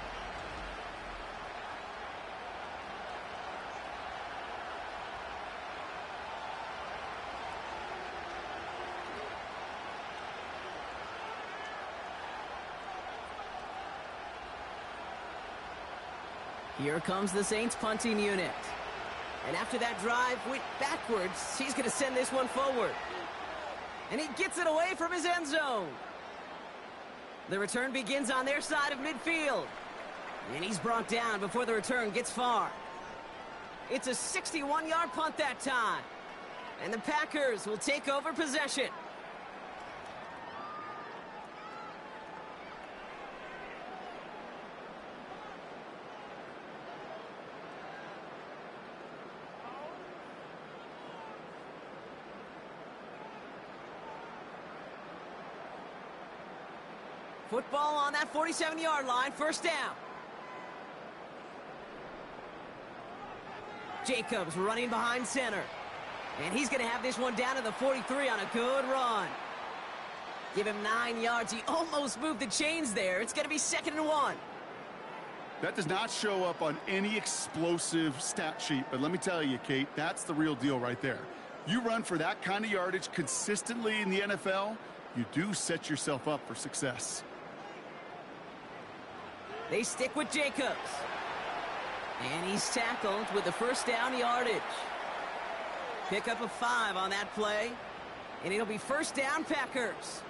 Here comes the Saints punting unit. And after that drive went backwards, he's going to send this one forward. And he gets it away from his end zone. The return begins on their side of midfield. And he's brought down before the return gets far. It's a 61-yard punt that time. And the Packers will take over possession. Football on that 47-yard line, 1st down. Jacobs running behind center. And he's going to have this one down to the 43 on a good run. Give him 9 yards. He almost moved the chains there. It's going to be 2nd and 1. That does not show up on any explosive stat sheet. But let me tell you, Kate, that's the real deal right there. You run for that kind of yardage consistently in the NFL, you do set yourself up for success. They stick with Jacobs. And he's tackled with the 1st down yardage. Pick up a 5 on that play. And it'll be 1st down Packers.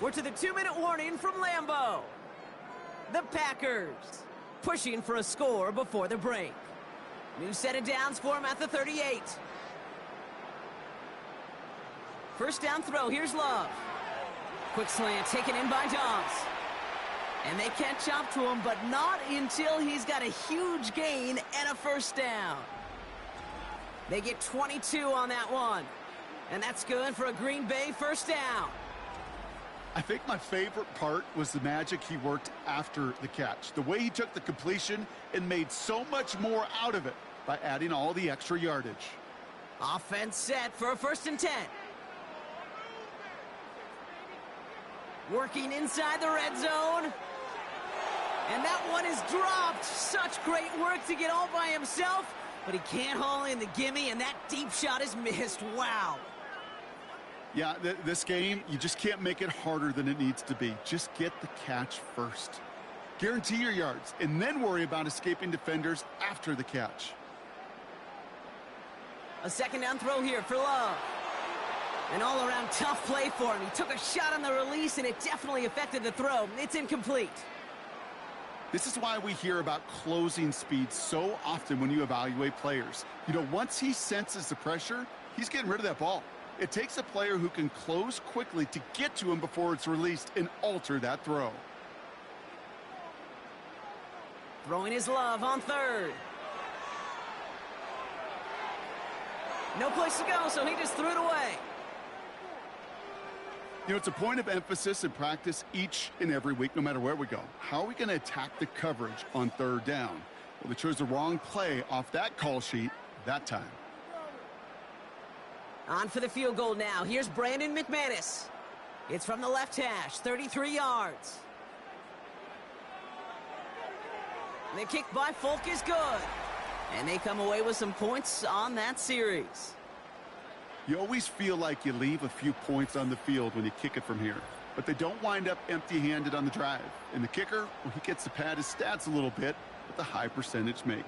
We're to the 2-minute warning from Lambeau. The Packers pushing for a score before the break. New set of downs for him at the 38. First down throw, here's Love. Quick slant taken in by Dobbs. And they catch up to him, but not until he's got a huge gain and a first down. They get 22 on that one. And that's good for a Green Bay first down. I think my favorite part was the magic he worked after the catch. The way he took the completion and made so much more out of it by adding all the extra yardage. Offense set for a 1st and 10. Working inside the red zone. And that one is dropped. Such great work to get all by himself. But he can't haul in the gimme, and that deep shot is missed. Wow. Yeah, this game, you just can't make it harder than it needs to be. Just get the catch first. Guarantee your yards, and then worry about escaping defenders after the catch. A 2nd down throw here for Love. An all-around tough play for him. He took a shot on the release, and it definitely affected the throw. It's incomplete. This is why we hear about closing speed so often when you evaluate players. You know, once he senses the pressure, he's getting rid of that ball. It takes a player who can close quickly to get to him before it's released and alter that throw. Throwing his Love on 3rd. No place to go, so he just threw it away. You know, it's a point of emphasis in practice each and every week, no matter where we go. How are we going to attack the coverage on 3rd down? Well, they chose the wrong play off that call sheet that time. On for the field goal now. Here's Brandon McManus. It's from the left hash, 33 yards. The kick by Folk is good. And they come away with some points on that series. You always feel like you leave a few points on the field when you kick it from here. But they don't wind up empty-handed on the drive. And the kicker, well, he gets to pad his stats a little bit with a high percentage make.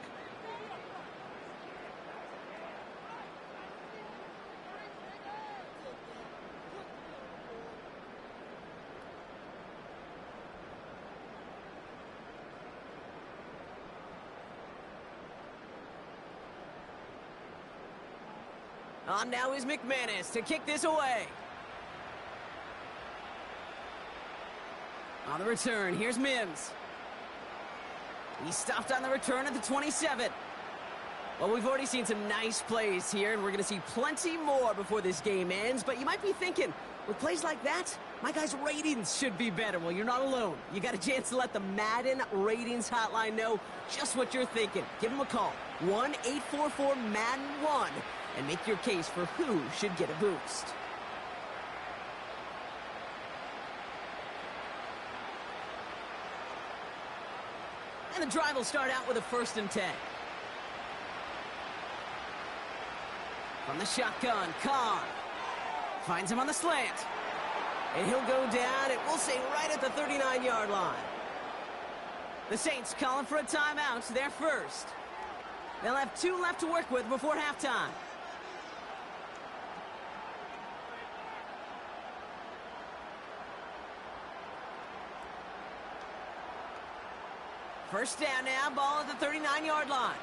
On now is McManus to kick this away. On the return, here's Mims. He stopped on the return at the 27. Well, we've already seen some nice plays here, and we're going to see plenty more before this game ends. But you might be thinking, with plays like that, my guys' ratings should be better. Well, you're not alone. You got a chance to let the Madden ratings hotline know just what you're thinking. Give them a call, 1-844-MADDEN-1. And make your case for who should get a boost. And the drive will start out with a 1st and 10. From the shotgun, Carr finds him on the slant. And he'll go down, it will say right at the 39-yard line. The Saints calling for a timeout, their first. They'll have 2 left to work with before halftime. First down now, ball at the 39-yard line.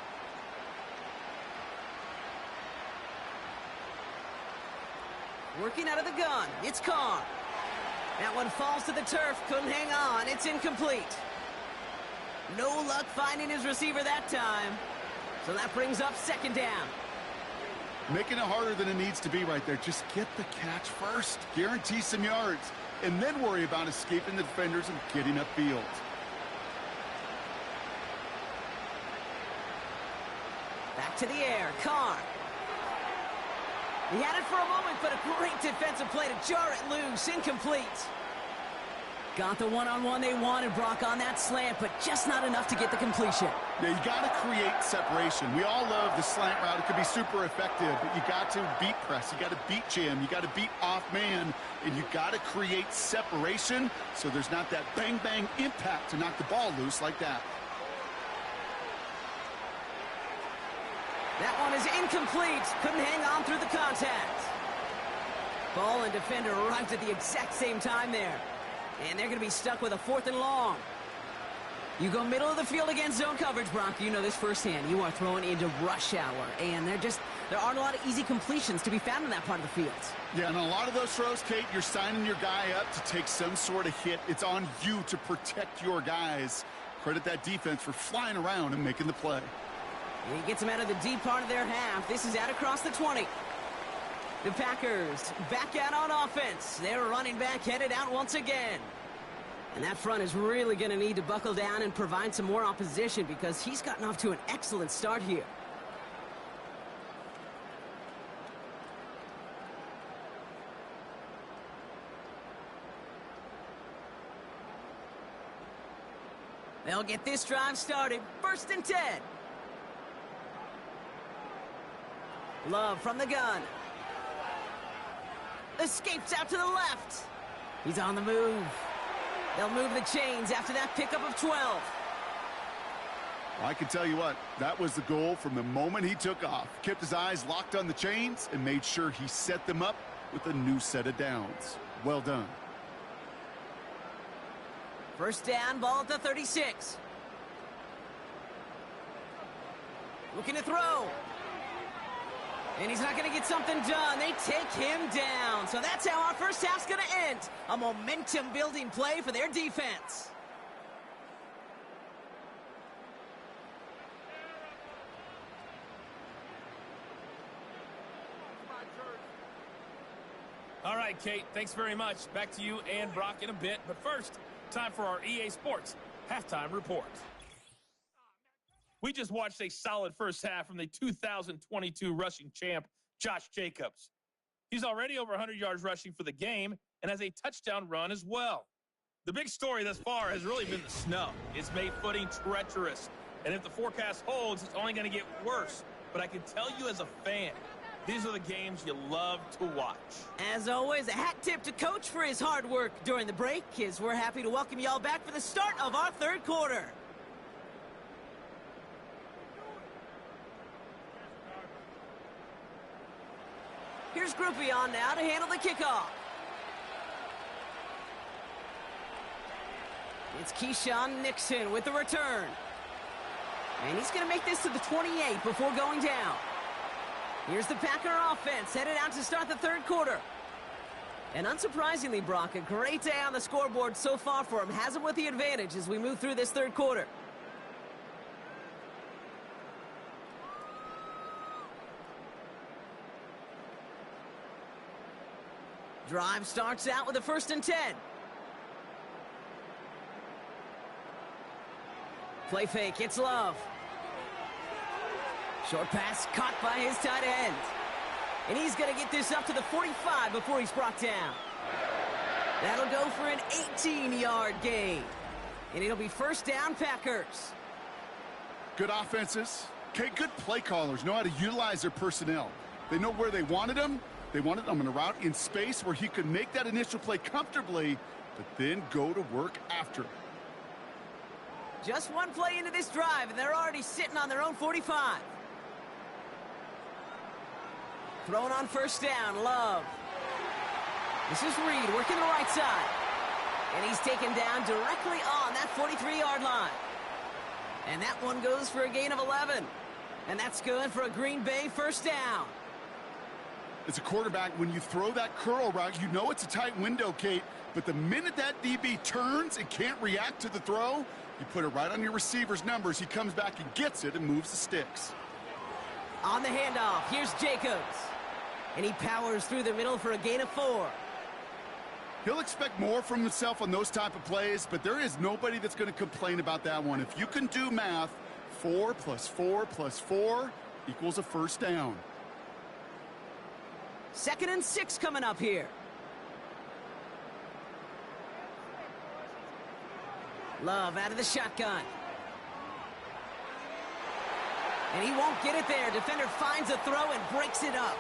Working out of the gun, it's Carr. That one falls to the turf, couldn't hang on, it's incomplete. No luck finding his receiver that time. So that brings up 2nd down. Making it harder than it needs to be right there. Just get the catch first. Guarantee some yards. And then worry about escaping the defenders and getting upfield. Back to the air, Carr. He had it for a moment, but a great defensive play to jar it loose. Incomplete. Got the one-on-one they wanted, Brock, on that slant, but just not enough to get the completion. Yeah, you got to create separation. We all love the slant route. It could be super effective, but you got to beat press. You got to beat jam. You got to beat off man, and you got to create separation so there's not that bang-bang impact to knock the ball loose like that. That one is incomplete. Couldn't hang on through the contact. Ball and defender arrived at the exact same time there. And they're going to be stuck with a 4th and long. You go middle of the field against zone coverage, Brock. You know this firsthand. You are throwing into rush hour, and there aren't a lot of easy completions to be found in that part of the field. Yeah, and a lot of those throws, Kate, you're signing your guy up to take some sort of hit. It's on you to protect your guys. Credit that defense for flying around and making the play. And he gets them out of the deep part of their half. This is out across the 20. The Packers back out on offense. They're running back headed out once again. And that front is really going to need to buckle down and provide some more opposition because he's gotten off to an excellent start here. They'll get this drive started. 1st and 10. Love from the gun. Escapes out to the left. He's on the move. They'll move the chains after that pickup of 12. Well, I can tell you what, that was the goal from the moment he took off. Kept his eyes locked on the chains and made sure he set them up with a new set of downs. Well done. 1st down, ball at the 36. Looking to throw. And he's not going to get something done. They take him down. So that's how our first half's going to end. A momentum-building play for their defense. All right, Kate, thanks very much. Back to you and Brock in a bit. But first, time for our EA Sports Halftime Report. We just watched a solid first half from the 2022 rushing champ, Josh Jacobs. He's already over 100 yards rushing for the game and has a touchdown run as well. The big story thus far has really been the snow. It's made footing treacherous, and if the forecast holds, it's only going to get worse. But I can tell you as a fan, these are the games you love to watch. As always, a hat tip to Coach for his hard work during the break, as we're happy to welcome y'all back for the start of our 3rd quarter. Here's Groupie on now to handle the kickoff. It's Keyshawn Nixon with the return. And he's going to make this to the 28 before going down. Here's the Packer offense headed out to start the 3rd quarter. And unsurprisingly, Brock, a great day on the scoreboard so far for him. Has him with the advantage as we move through this 3rd quarter. Drive starts out with a 1st and 10. Play fake, it's Love. Short pass caught by his tight end. And he's going to get this up to the 45 before he's brought down. That'll go for an 18-yard gain. And it'll be 1st down, Packers. Good offenses. Okay, good play callers know how to utilize their personnel. They know where they wanted them. They wanted him in a route in space where he could make that initial play comfortably, but then go to work after. Just one play into this drive, and they're already sitting on their own 45. Thrown on 1st down, Love. This is Reed working the right side. And he's taken down directly on that 43-yard line. And that one goes for a gain of 11. And that's good for a Green Bay 1st down. As a quarterback, when you throw that curl route, you know it's a tight window, Kate. But the minute that DB turns and can't react to the throw, you put it right on your receiver's numbers. He comes back and gets it and moves the sticks. On the handoff, here's Jacobs. And he powers through the middle for a gain of 4. He'll expect more from himself on those type of plays, but there is nobody that's going to complain about that one. If you can do math, 4 plus 4 plus 4 equals a 1st down. 2nd and 6 coming up here. Love out of the shotgun. And he won't get it there. Defender finds a throw and breaks it up.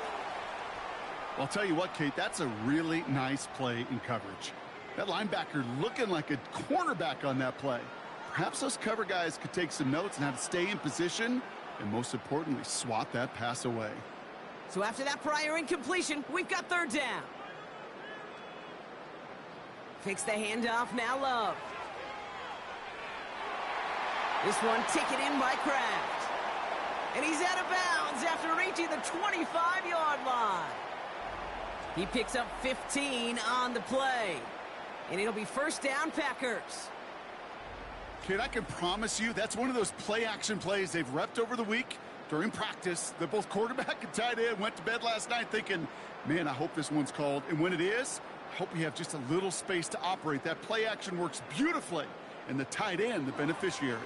Well, I'll tell you what, Kate, that's a really nice play in coverage. That linebacker looking like a cornerback on that play. Perhaps those cover guys could take some notes on how to stay in position and, most importantly, swat that pass away. So after that prior incompletion, we've got 3rd down. Fakes the handoff, now Love. This one taken in by Kraft. And he's out of bounds after reaching the 25-yard line. He picks up 15 on the play. And it'll be first down, Packers. Kid, I can promise you that's one of those play-action plays they've repped over the week during practice. That both quarterback and tight end went to bed last night thinking, man, I hope this one's called. And when it is, I hope we have just a little space to operate. That play-action works beautifully. And the tight end, the beneficiary.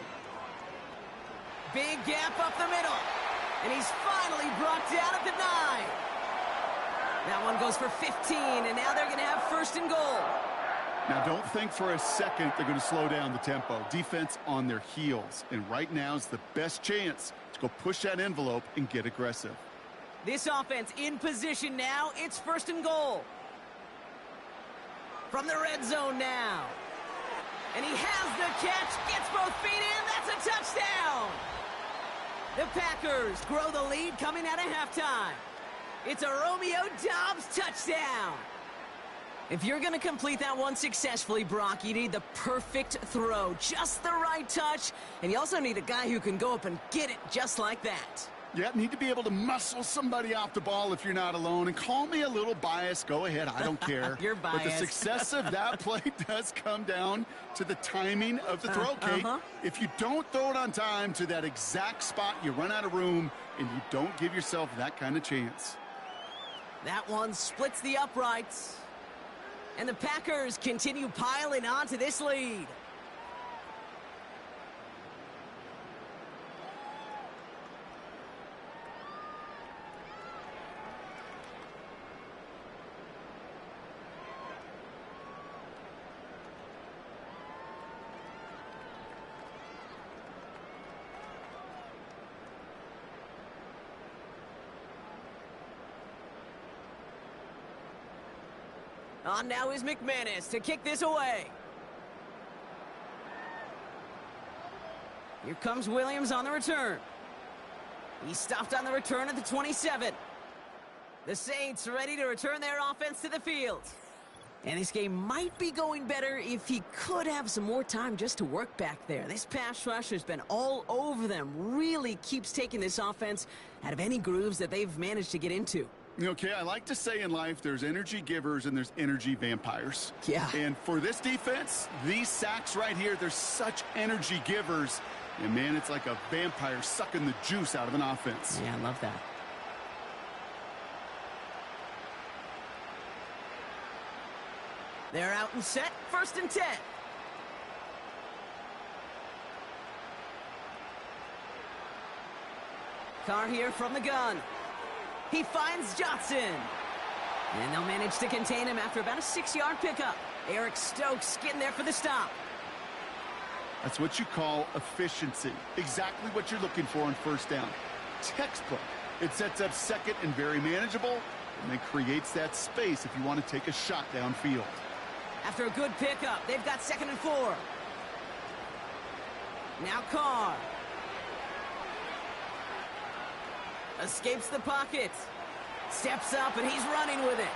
Big gap up the middle. And he's finally brought down at the 9. That one goes for 15, and now they're going to have first and goal. Now, don't think for a second they're going to slow down the tempo. Defense on their heels. And right now is the best chance to go push that envelope and get aggressive. This offense in position now. It's first and goal. From the red zone now. And he has the catch, gets both feet in. That's a touchdown. The Packers grow the lead coming out of halftime. It's a Romeo Doubs touchdown. If you're going to complete that one successfully, Brock, you need the perfect throw, just the right touch, and you also need a guy who can go up and get it just like that. Yeah, need to be able to muscle somebody off the ball if you're not alone. And call me a little biased. Go ahead. I don't care. You're biased. But the success of that play does come down to the timing of the throw, Kate. If you don't throw it on time to that exact spot, you run out of room, and you don't give yourself that kind of chance. That one splits the uprights. And the Packers continue piling on to this lead. On now is McManus to kick this away. Here comes Williams on the return. He stopped on the return at the 27. The Saints ready to return their offense to the field. And this game might be going better if he could have some more time just to work back there. This pass rush has been all over them. Really keeps taking this offense out of any grooves that they've managed to get into. Okay, I like to say in life there's energy givers and there's energy vampires. Yeah. And for this defense, these sacks right here, they're such energy givers. And, man, it's like a vampire sucking the juice out of an offense. Yeah, I love that. They're out and set. First and 10. Carr here from the gun. He finds Johnson. And they'll manage to contain him after about a 6-yard pickup. Eric Stokes getting there for the stop. That's what you call efficiency. Exactly what you're looking for on first down. Textbook. It sets up second and very manageable, and then creates that space if you want to take a shot downfield. After a good pickup, they've got 2nd and 4. Now Carr. Escapes the pocket. Steps up, and he's running with it.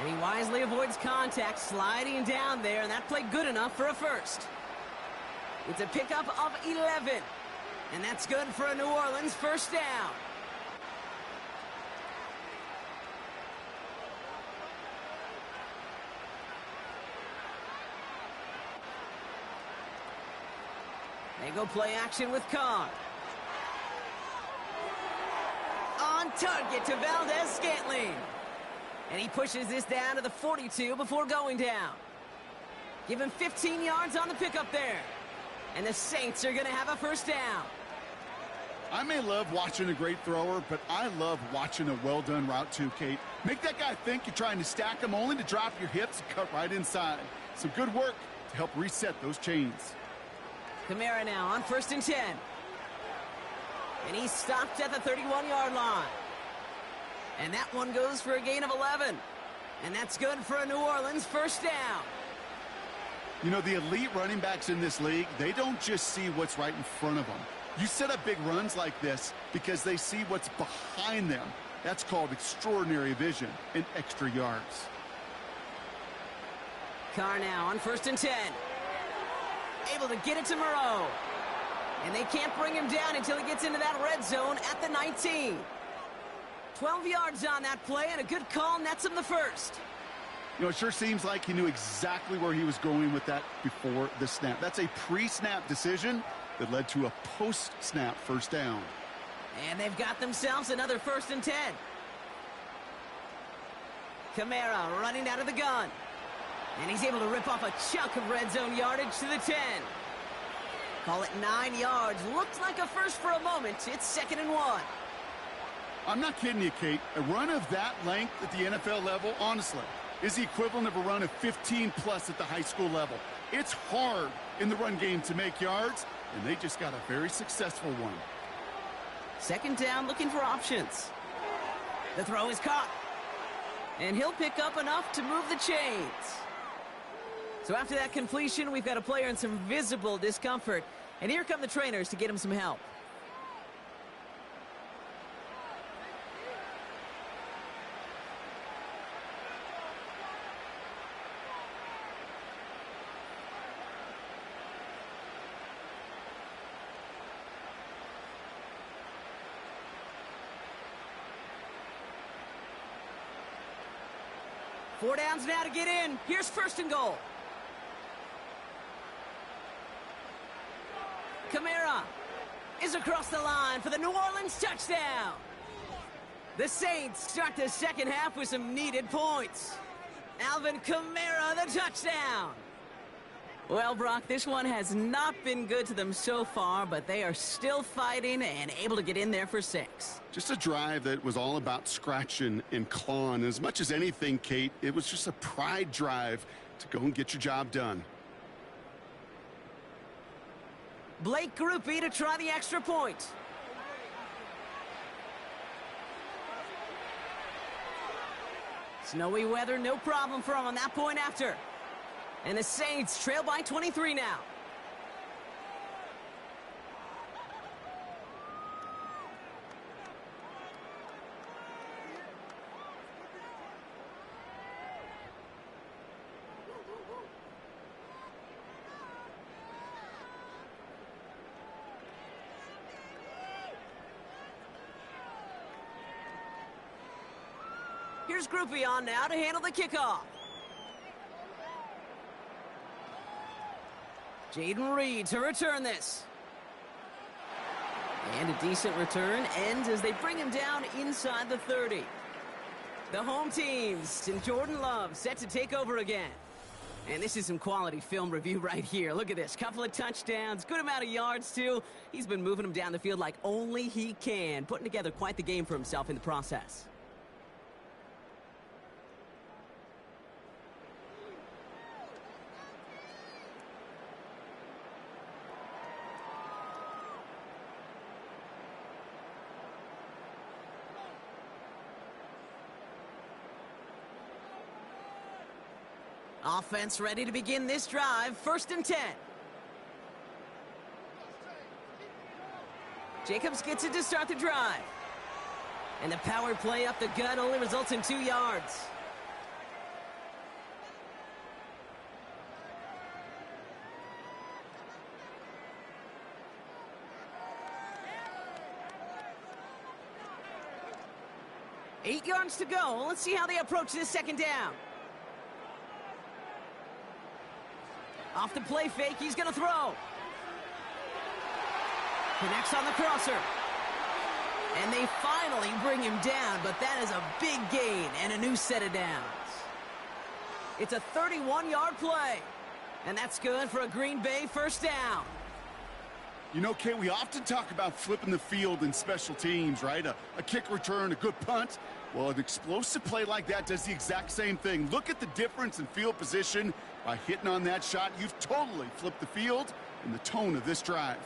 And he wisely avoids contact, sliding down there, and that played good enough for a first. It's a pickup of 11. And that's good for a New Orleans first down. They go play action with Carr. On target to Valdez-Scantling. And he pushes this down to the 42 before going down. Give him 15 yards on the pickup there. And the Saints are going to have a first down. I may love watching a great thrower, but I love watching a well-done route too, Kate. Make that guy think you're trying to stack him only to drop your hips and cut right inside. Some good work to help reset those chains. Kamara now on 1st and 10. And he's stopped at the 31-yard line. And that one goes for a gain of 11. And that's good for a New Orleans first down. You know, the elite running backs in this league, they don't just see what's right in front of them. You set up big runs like this because they see what's behind them. That's called extraordinary vision and extra yards. Carr now on 1st and 10. Able to get it to Moreau. And they can't bring him down until he gets into that red zone at the 19. 12 yards on that play, and a good call nets him the first. You know, it sure seems like he knew exactly where he was going with that before the snap. That's a pre-snap decision that led to a post-snap first down. And they've got themselves another 1st and 10. Kamara running out of the gun. And he's able to rip off a chunk of red zone yardage to the 10. Call it 9 yards. Looked like a first for a moment. It's 2nd and 1. I'm not kidding you, Kate. A run of that length at the NFL level, honestly, is the equivalent of a run of 15-plus at the high school level. It's hard in the run game to make yards, and they just got a very successful one. 2nd down, looking for options. The throw is caught. And he'll pick up enough to move the chains. So after that completion, we've got a player in some visible discomfort. And here come the trainers to get him some help. Four downs now to get in. Here's 1st and goal. Kamara is across the line for the New Orleans touchdown. The Saints start the second half with some needed points. Alvin Kamara, the touchdown. Well, Brock, this one has not been good to them so far, but they are still fighting and able to get in there for 6. Just a drive that was all about scratching and clawing. As much as anything, Kate, it was just a pride drive to go and get your job done. Blake Groupie to try the extra point. Snowy weather, no problem for him on that point after. And the Saints trail by 23 now. Here's Groupie on now to handle the kickoff. Jaden Reed to return this. And a decent return ends as they bring him down inside the 30. The home teams and Jordan Love set to take over again. And this is some quality film review right here. Look at this. Couple of touchdowns. Good amount of yards, too. He's been moving them down the field like only he can. Putting together quite the game for himself in the process. Offense ready to begin this drive. 1st and 10. Jacobs gets it to start the drive. And the power play up the gut only results in 2 yards. Eight yards to go. Let's see how they approach this 2nd down. Off the play fake, he's going to throw. Connects on the crosser. And they finally bring him down, but that is a big gain and a new set of downs. It's a 31-yard play, and that's good for a Green Bay 1st down. You know, Kate, we often talk about flipping the field in special teams, right? A kick return, a good punt. Well, an explosive play like that does the exact same thing. Look at the difference in field position. By hitting on that shot, you've totally flipped the field and the tone of this drive.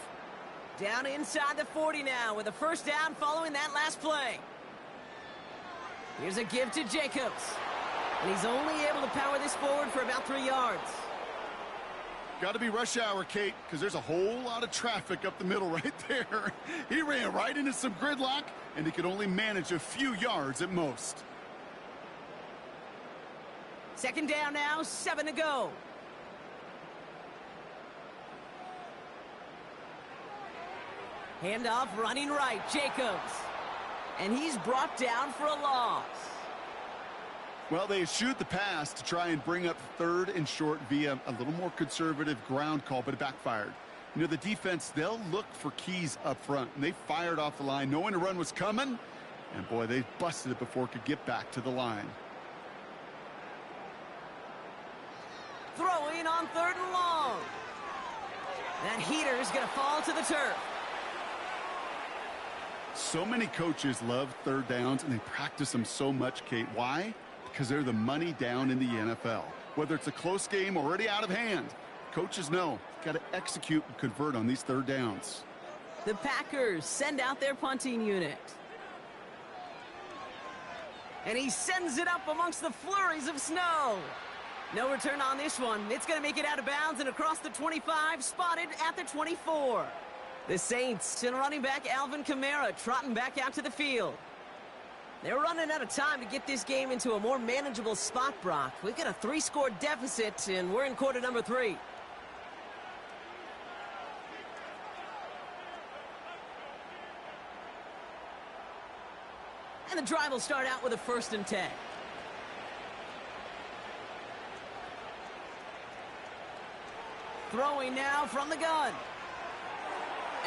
Down inside the 40 now with a 1st down following that last play. Here's a give to Jacobs. And he's only able to power this forward for about 3 yards. Got to be rush hour, Kate, because there's a whole lot of traffic up the middle right there. He ran right into some gridlock, and he could only manage a few yards at most. Second down now, 7 to go. Handoff running right, Jacobs. And he's brought down for a loss. Well, they eschewed the pass to try and bring up third and short via a little more conservative ground call, but it backfired. You know, the defense, they'll look for keys up front, and they fired off the line knowing a run was coming, and boy, they busted it before it could get back to the line. Throwing on 3rd and long. That heater is going to fall to the turf. So many coaches love third downs, and they practice them so much, Kate. Why? Because they're the money down in the NFL. Whether it's a close game already out of hand, coaches know got to execute and convert on these third downs. The Packers send out their punting unit. And he sends it up amongst the flurries of snow. No return on this one. It's going to make it out of bounds and across the 25, spotted at the 24. The Saints and running back Alvin Kamara trotting back out to the field. They're running out of time to get this game into a more manageable spot, Brock. We've got a 3-score deficit, and we're in quarter number 3. And the drive will start out with a 1st and 10. Throwing now from the gun.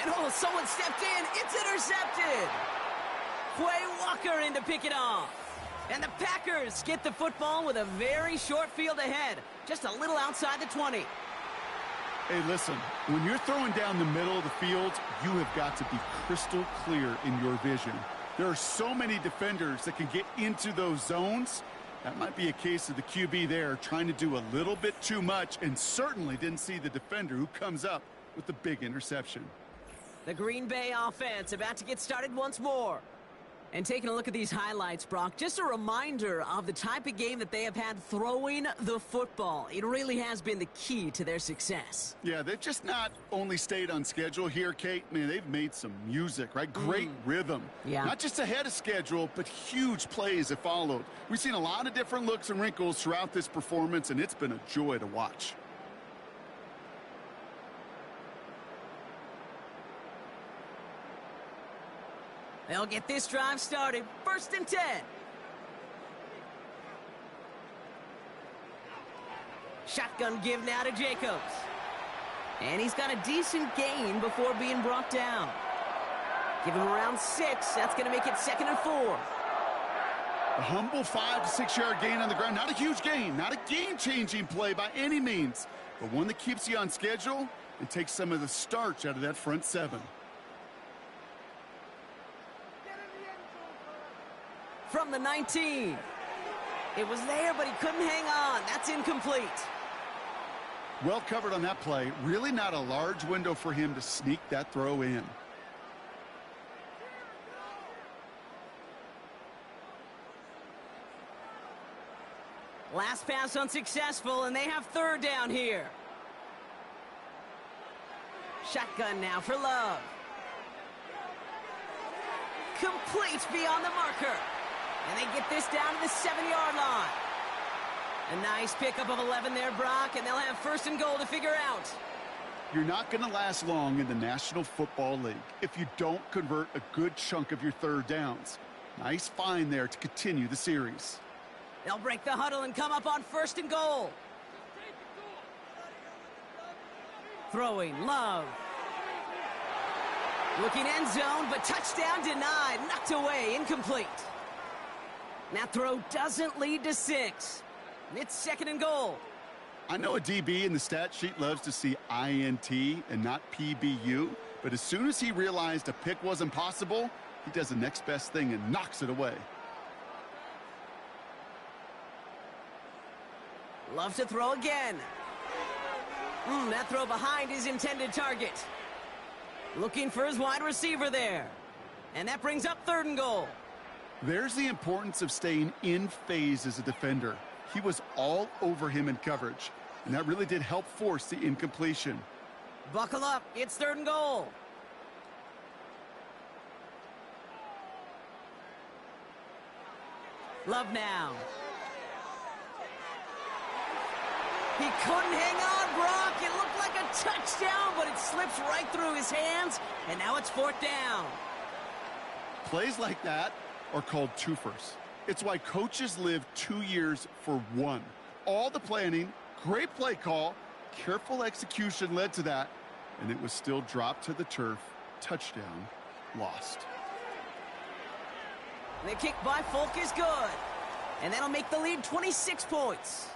And oh, someone stepped in. It's intercepted. Quay Walker in to pick it off. And the Packers get the football with a very short field ahead. Just a little outside the 20. Hey, listen, when you're throwing down the middle of the field, you have got to be crystal clear in your vision. There are so many defenders that can get into those zones. That might be a case of the QB there trying to do a little bit too much and certainly didn't see the defender who comes up with the big interception. The Green Bay offense about to get started once more. And taking a look at these highlights, Brock, just a reminder of the type of game that they have had throwing the football. It really has been the key to their success. Yeah, they've just not only stayed on schedule here, Kate. Man, they've made some music, right? Great rhythm. Yeah. Not just ahead of schedule, but huge plays have followed. We've seen a lot of different looks and wrinkles throughout this performance, and it's been a joy to watch. They'll get this drive started. 1st and 10. Shotgun give now to Jacobs. And he's got a decent gain before being brought down. Give him around 6. That's going to make it 2nd and 4. A humble 5 to 6 yard gain on the ground. Not a huge gain, not a game-changing play by any means, but one that keeps you on schedule and takes some of the starch out of that front 7. From the 19. It was there, but he couldn't hang on. That's incomplete. Well covered on that play. Really not a large window for him to sneak that throw in. Last pass unsuccessful, and they have 3rd down here. Shotgun now for Love. Complete beyond the marker. And they get this down to the 7-yard line. A nice pickup of 11 there, Brock, and they'll have 1st and goal to figure out. You're not going to last long in the National Football League if you don't convert a good chunk of your 3rd downs. Nice find there to continue the series. They'll break the huddle and come up on 1st and goal. Throwing, Love. Looking end zone, but touchdown denied. Knocked away, incomplete. That throw doesn't lead to 6. It's 2nd and goal. I know a DB in the stat sheet loves to see INT and not PBU, but as soon as he realized a pick wasn't possible, he does the next best thing and knocks it away. Love to throw again. That throw behind his intended target. Looking for his wide receiver there. And that brings up 3rd and goal. There's the importance of staying in phase as a defender. He was all over him in coverage, and that really did help force the incompletion. Buckle up. It's 3rd and goal. Love now. He couldn't hang on, Brock. It looked like a touchdown, but it slips right through his hands, and now it's 4th down. Plays like that are called twofers. It's why coaches live 2 years for one. All the planning, great play call, careful execution led to that, and it was still dropped to the turf. Touchdown, lost. The kick by Folk is good, and that'll make the lead 26 points.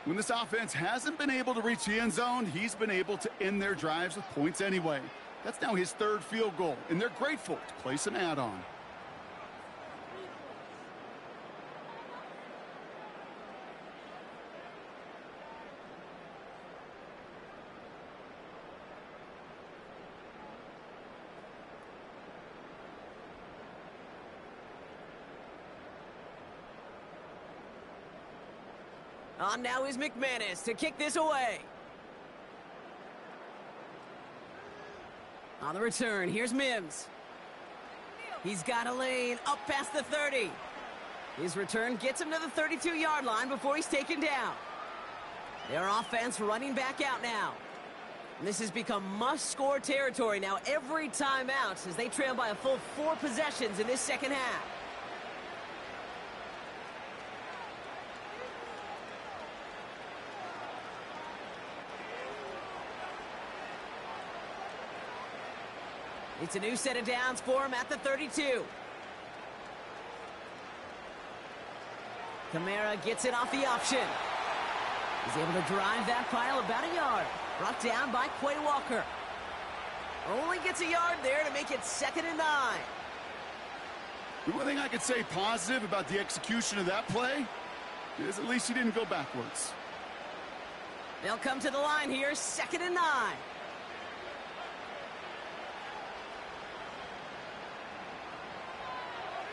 When this offense hasn't been able to reach the end zone, he's been able to end their drives with points anyway. That's now his 3rd field goal, and they're grateful to place an add-on. On now is McManus to kick this away. On the return, here's Mims. He's got a lane up past the 30. His return gets him to the 32-yard line before he's taken down. Their offense running back out now. And this has become must-score territory now every time out as they trail by a full 4 possessions in this second half. It's a new set of downs for him at the 32. Kamara gets it off the option. He's able to drive that pile about a yard. Brought down by Quay Walker. Only gets a yard there to make it 2nd and 9. The one thing I could say positive about the execution of that play is at least he didn't go backwards. They'll come to the line here, 2nd and 9.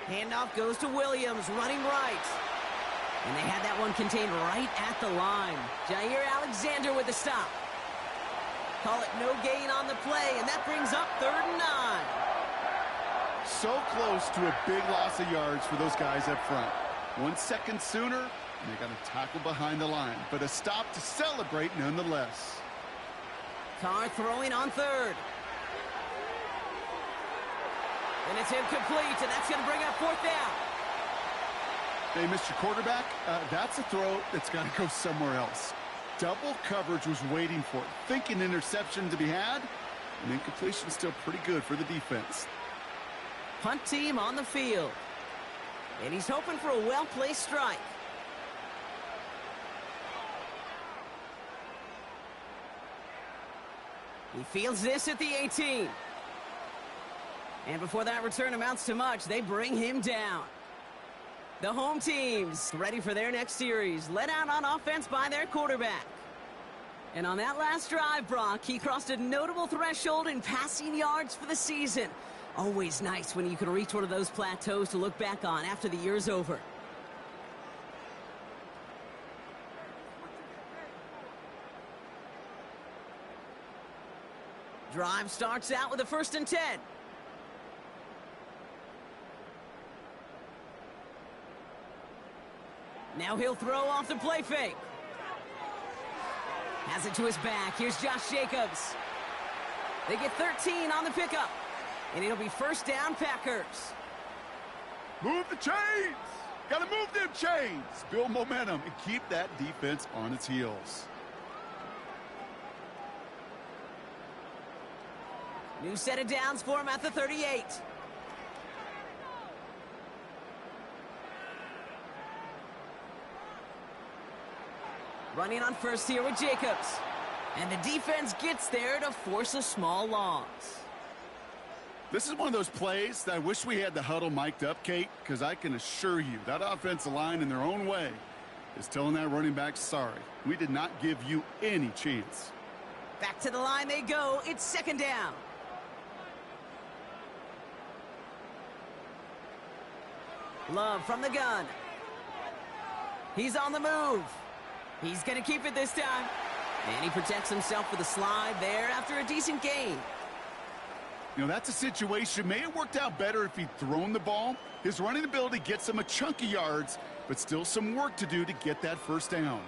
Handoff goes to Williams, running right. And they had that one contained right at the line. Jair Alexander with the stop. Call it no gain on the play, and that brings up 3rd and 9. So close to a big loss of yards for those guys up front. 1 second sooner, and they got a tackle behind the line. But a stop to celebrate nonetheless. Carr throwing on 3rd. And it's incomplete, and that's going to bring up 4th down. Hey, Mr. Quarterback, that's a throw that's got to go somewhere else. Double coverage was waiting for it. Thinking interception to be had, and incompletion still pretty good for the defense. Punt team on the field. And he's hoping for a well-placed strike. He fields this at the 18. And before that return amounts to much, they bring him down. The home team's ready for their next series, led out on offense by their quarterback. And on that last drive, Brock, he crossed a notable threshold in passing yards for the season. Always nice when you can reach one of those plateaus to look back on after the year's over. Drive starts out with a 1st and 10. Now he'll throw off the play fake. Has it to his back. Here's Josh Jacobs. They get 13 on the pickup. And it'll be 1st down, Packers. Move the chains. Got to move them chains. Build momentum and keep that defense on its heels. New set of downs for him at the 38. Running on 1st here with Jacobs. And the defense gets there to force a small loss. This is one of those plays that I wish we had the huddle mic'd up, Kate, because I can assure you that offensive line in their own way is telling that running back, sorry, we did not give you any chance. Back to the line they go. It's 2nd down. Love from the gun. He's on the move. He's going to keep it this time. And he protects himself with a slide there after a decent gain. You know, that's a situation. May have worked out better if he'd thrown the ball. His running ability gets him a chunk of yards, but still some work to do to get that 1st down.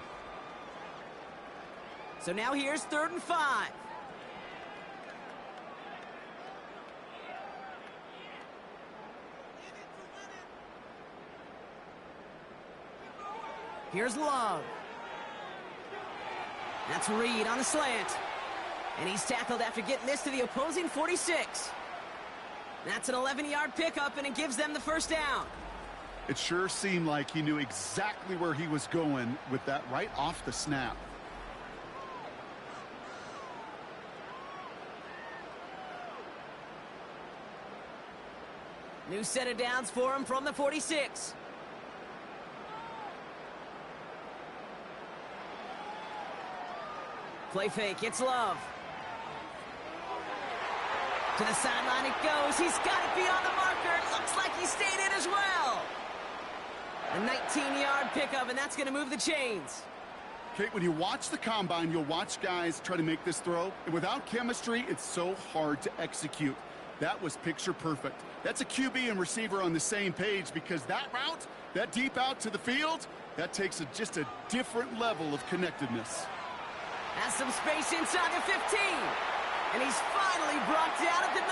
So now here's 3rd and 5. Here's Love. That's Reed on the slant. And he's tackled after getting this to the opposing 46. That's an 11-yard pickup, and it gives them the first down. It sure seemed like he knew exactly where he was going with that right off the snap. New set of downs for him from the 46. Play fake, it's Love. To the sideline it goes. He's got it beyond the marker. It looks like he stayed in as well. A 19-yard pickup, and that's going to move the chains. Kate, when you watch the combine, you'll watch guys try to make this throw. And without chemistry, it's so hard to execute. That was picture perfect. That's a QB and receiver on the same page, because that route, that deep out to the field, that takes just a different level of connectedness. Has some space inside the 15. And he's finally brought down at the 9.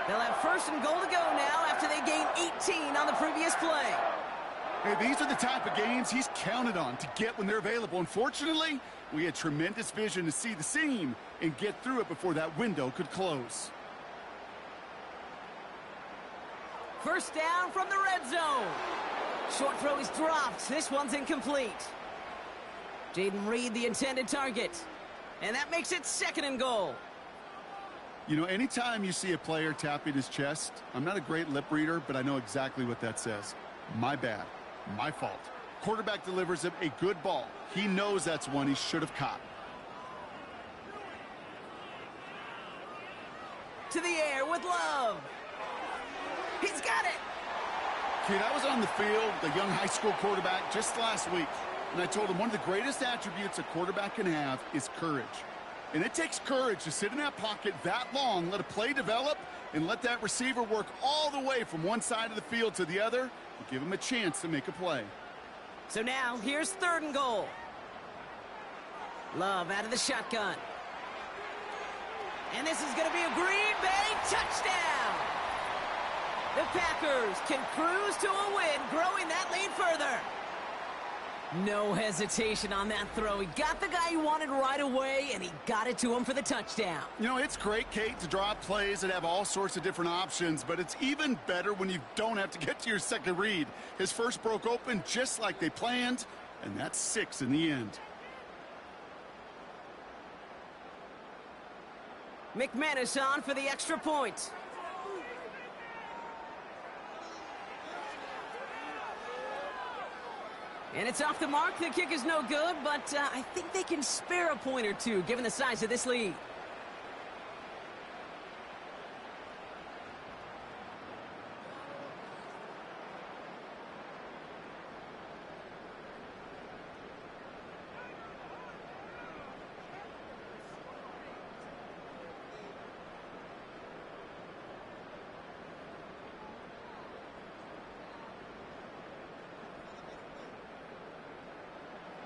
They'll have 1st and goal to go now after they gained 18 on the previous play. Hey, these are the type of games he's counted on to get when they're available. Unfortunately, we had tremendous vision to see the seam and get through it before that window could close. First down from the red zone. Short throw is dropped. This one's incomplete. Jaden Reed, the intended target. And that makes it 2nd and goal. You know, anytime you see a player tapping his chest, I'm not a great lip reader, but I know exactly what that says. My bad. My fault. Quarterback delivers him a good ball. He knows that's one he should have caught. To the air with Love. He's got it. Kid, I was on the field, the young high school quarterback, just last week. And I told him one of the greatest attributes a quarterback can have is courage. And it takes courage to sit in that pocket that long, let a play develop, and let that receiver work all the way from one side of the field to the other, and give him a chance to make a play. So now, here's 3rd and goal. Love out of the shotgun. And this is going to be a Green Bay touchdown! The Packers can cruise to a win, growing that lead further. No hesitation on that throw. He got the guy he wanted right away, and he got it to him for the touchdown. You know, it's great, Kate, to draw up plays that have all sorts of different options, but it's even better when you don't have to get to your second read. His first broke open just like they planned, and that's 6 in the end. McManus on for the extra point. And it's off the mark. The kick is no good, but I think they can spare a point or two, given the size of this lead.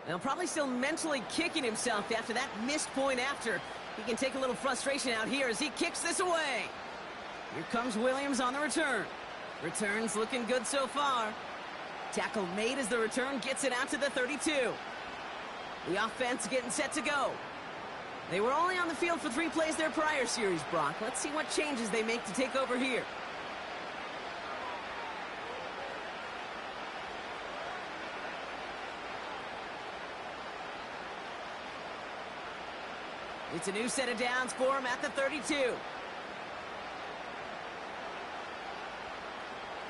Now, probably still mentally kicking himself after that missed point after. He can take a little frustration out here as he kicks this away. Here comes Williams on the return. Return's looking good so far. Tackle made as the return gets it out to the 32. The offense getting set to go. They were only on the field for 3 plays their prior series, Brock. Let's see what changes they make to take over here. It's a new set of downs for him at the 32.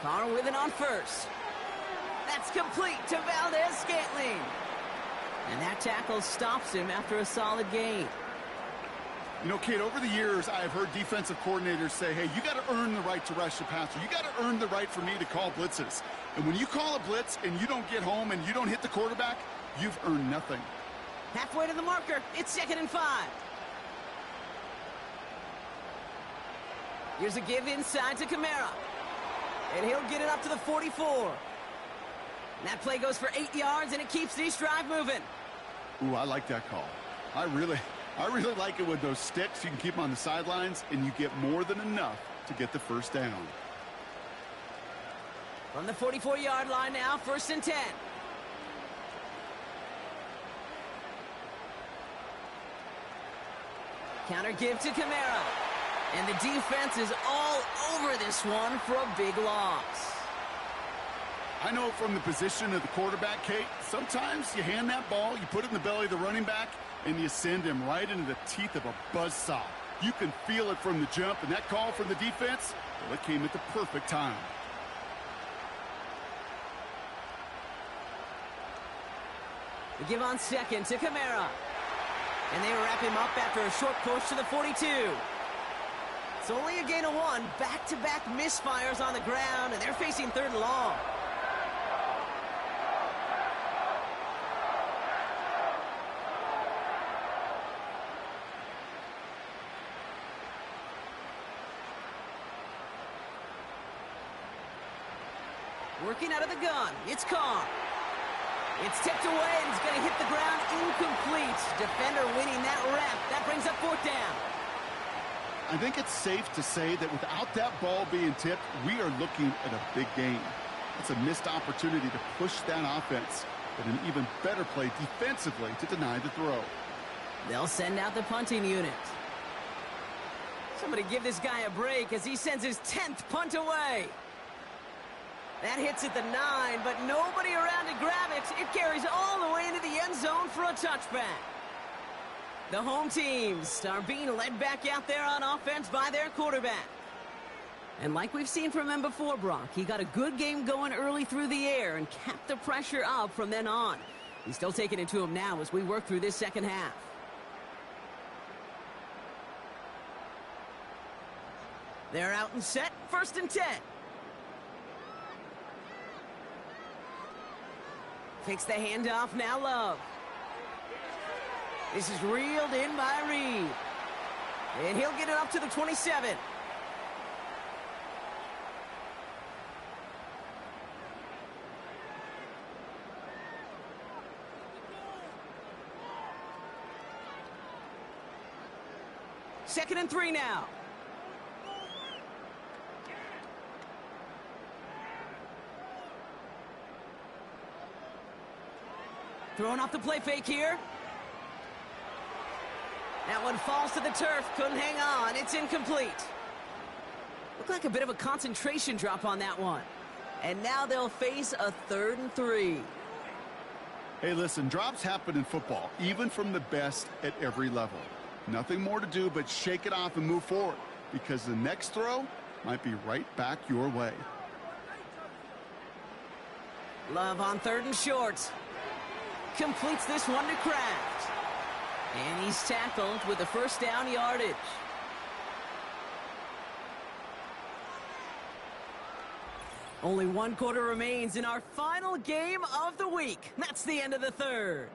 Carr with it on first. That's complete to Valdez-Scantling. And that tackle stops him after a solid gain. You know, Kate, over the years, I have heard defensive coordinators say, hey, you got to earn the right to rush the passer. You got to earn the right for me to call blitzes. And when you call a blitz and you don't get home and you don't hit the quarterback, you've earned nothing. Halfway to the marker. It's 2nd and 5. Here's a give inside to Kamara. And he'll get it up to the 44. And that play goes for 8 yards, and it keeps this drive moving. Ooh, I like that call. I really like it with those sticks. You can keep them on the sidelines, and you get more than enough to get the first down. From the 44-yard line now, 1st and 10. Counter give to Kamara. And the defense is all over this one for a big loss. I know from the position of the quarterback, Kate, sometimes you hand that ball, you put it in the belly of the running back, and you send him right into the teeth of a buzzsaw. You can feel it from the jump, and that call from the defense, well, it came at the perfect time. They give on 2nd to Kamara. And they wrap him up after a short push to the 42. It's only a gain of 1. Back-to-back misfires on the ground, and they're facing 3rd and long. Working out of the gun, it's Carr. It's tipped away, and it's going to hit the ground incomplete. Defender winning that rep. That brings up 4th down. I think it's safe to say that without that ball being tipped, we are looking at a big game. It's a missed opportunity to push that offense, but an even better play defensively to deny the throw. They'll send out the punting unit. Somebody give this guy a break as he sends his 10th punt away. That hits at the 9, but nobody around to grab it. It carries all the way into the end zone for a touchback. The home teams are being led back out there on offense by their quarterback. And like we've seen from him before, Brock, he got a good game going early through the air and kept the pressure up from then on. He's still taking it to him now as we work through this second half. They're out and set, 1st and 10. Takes the handoff, now Love. This is reeled in by Reed. And he'll get it up to the 27. Second and 3 now. Throwing off the play fake here. That one falls to the turf. Couldn't hang on. It's incomplete. Looked like a bit of a concentration drop on that one. And now they'll face a 3rd and 3. Hey, listen, drops happen in football, even from the best at every level. Nothing more to do but shake it off and move forward, because the next throw might be right back your way. Love on 3rd and short. Completes this one to Kraft. And he's tackled with the 1st down yardage. Only 1 quarter remains in our final game of the week. That's the end of the 3rd.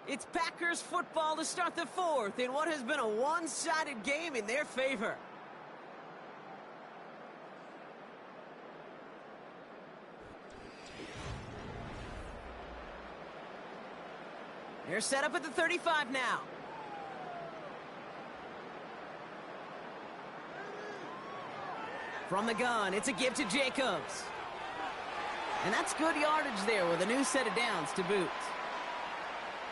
It's Packers football to start the 4th in what has been a one-sided game in their favor. They're set up at the 35 now. From the gun, it's a give to Jacobs. And that's good yardage there with a new set of downs to boot.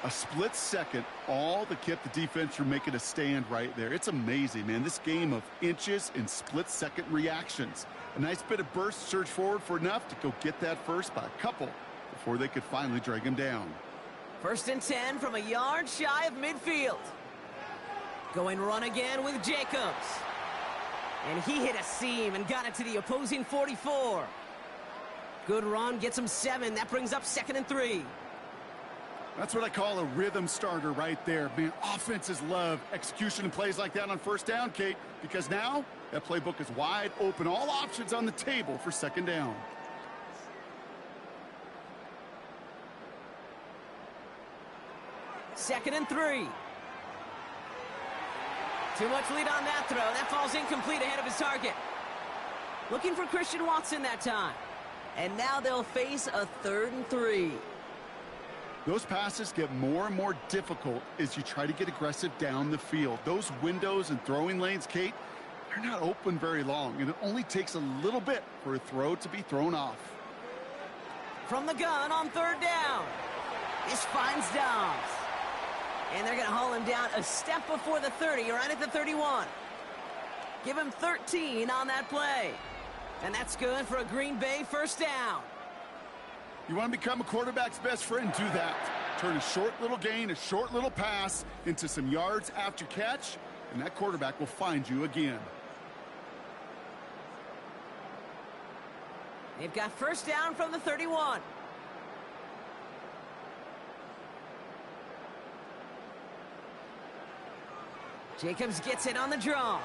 A split second, all that kept the defense from making a stand right there. It's amazing, man. This game of inches and split-second reactions. A nice bit of burst surge forward for enough to go get that first by a couple before they could finally drag him down. 1st and 10 from a yard shy of midfield. Going run again with Jacobs. And he hit a seam and got it to the opposing 44. Good run, gets him 7. That brings up 2nd and 3. That's what I call a rhythm starter right there. Man, offenses love execution and plays like that on 1st down, Kate, because now that playbook is wide open. All options on the table for 2nd down. Second and 3. Too much lead on that throw. That falls incomplete ahead of his target. Looking for Christian Watson that time. And now they'll face a 3rd and 3. Those passes get more and more difficult as you try to get aggressive down the field. Those windows and throwing lanes, Kate, they're not open very long, and it only takes a little bit for a throw to be thrown off. From the gun on third down. This finds Dobbs. And they're going to haul him down a step before the 30, right at the 31. Give him 13 on that play. And that's good for a Green Bay first down. You want to become a quarterback's best friend, do that. Turn a short little gain, a short little pass into some yards after catch, and that quarterback will find you again. They've got first down from the 31. Jacobs gets it on the draw.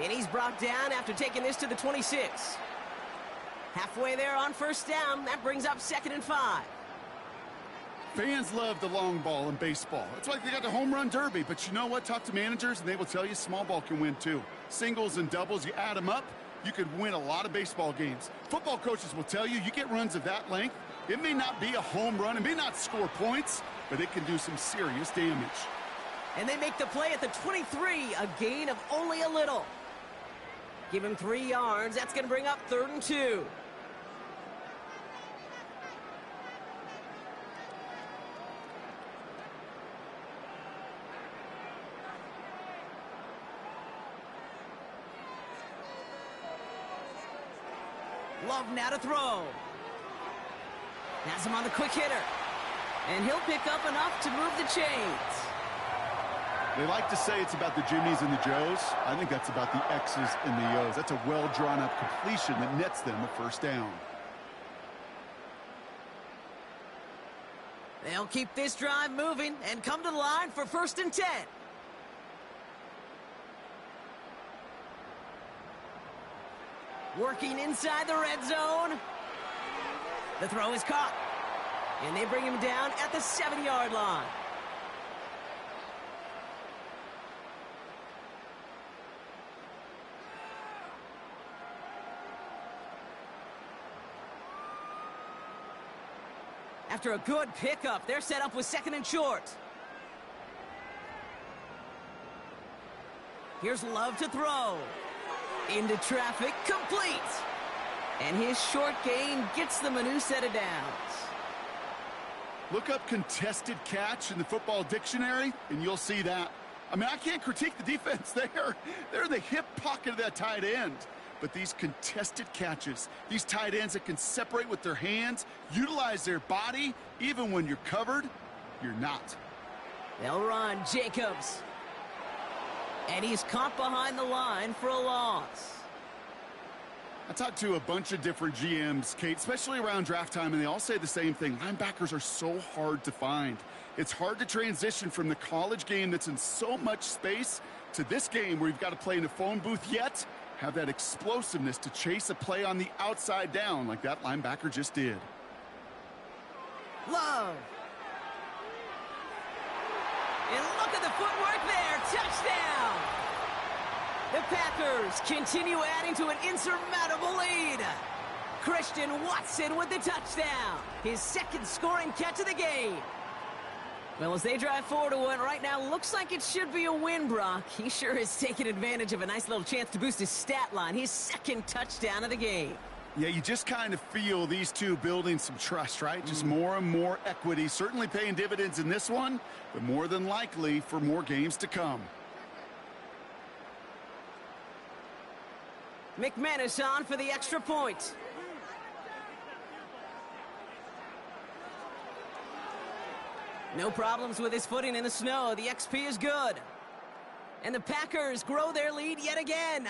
And he's brought down after taking this to the 26. Halfway there on first down. That brings up 2nd and 5. Fans love the long ball in baseball. That's why they got the home run derby. But you know what? Talk to managers, and they will tell you small ball can win too. Singles and doubles, you add them up, you could win a lot of baseball games. Football coaches will tell you get runs of that length. It may not be a home run. It may not score points, but it can do some serious damage. And they make the play at the 23, a gain of only a little. Give him 3 yards. That's going to bring up 3rd and 2. Love now to throw. Has him on the quick hitter. And he'll pick up enough to move the chains. They like to say it's about the Jimmies and the Joes. I think that's about the X's and the O's. That's a well-drawn-up completion that nets them a first down. They'll keep this drive moving and come to the line for 1st and 10. Working inside the red zone. The throw is caught. And they bring him down at the 7-yard line. After a good pickup, they're set up with 2nd and short. Here's Love to throw. Into traffic, complete. And his short gain gets them a new set of downs. Look up contested catch in the football dictionary, and you'll see that. I mean, I can't critique the defense there. They're in the hip pocket of that tight end. But these contested catches, these tight ends that can separate with their hands, utilize their body, even when you're covered, you're not. They'll run Jacobs. And he's caught behind the line for a loss. I talked to a bunch of different GMs, Kate, especially around draft time, and they all say the same thing. Linebackers are so hard to find. It's hard to transition from the college game that's in so much space to this game where you've got to play in a phone booth, yet have that explosiveness to chase a play on the outside down like that linebacker just did. Love. And look at the footwork there. Touchdown. The Packers continue adding to an insurmountable lead. Christian Watson with the touchdown. His 2nd scoring catch of the game. Well, as they drive forward to what right now looks like it should be a win, Brock. He sure is taking advantage of a nice little chance to boost his stat line. His 2nd touchdown of the game. Yeah, you just kind of feel these two building some trust, right? Just more and more equity. Certainly paying dividends in this one, but more than likely for more games to come. McManus on for the extra point. No problems with his footing in the snow. The XP is good. And the Packers grow their lead yet again.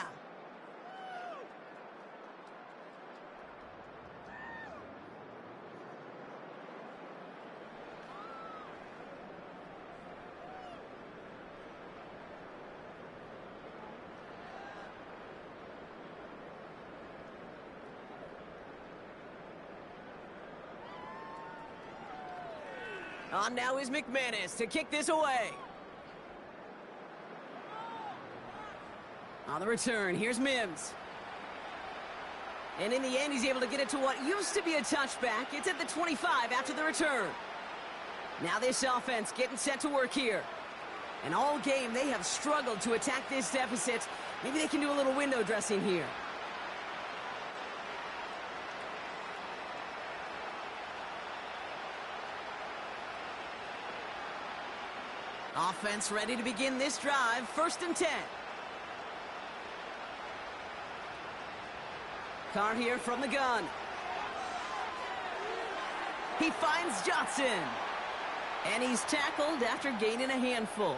On now is McManus to kick this away. On the return, here's Mims. And in the end, he's able to get it to what used to be a touchback. It's at the 25 after the return. Now this offense getting set to work here. And all game, they have struggled to attack this deficit. Maybe they can do a little window dressing here. Offense ready to begin this drive. 1st and 10. Carr here from the gun. He finds Johnson. And he's tackled after gaining a handful.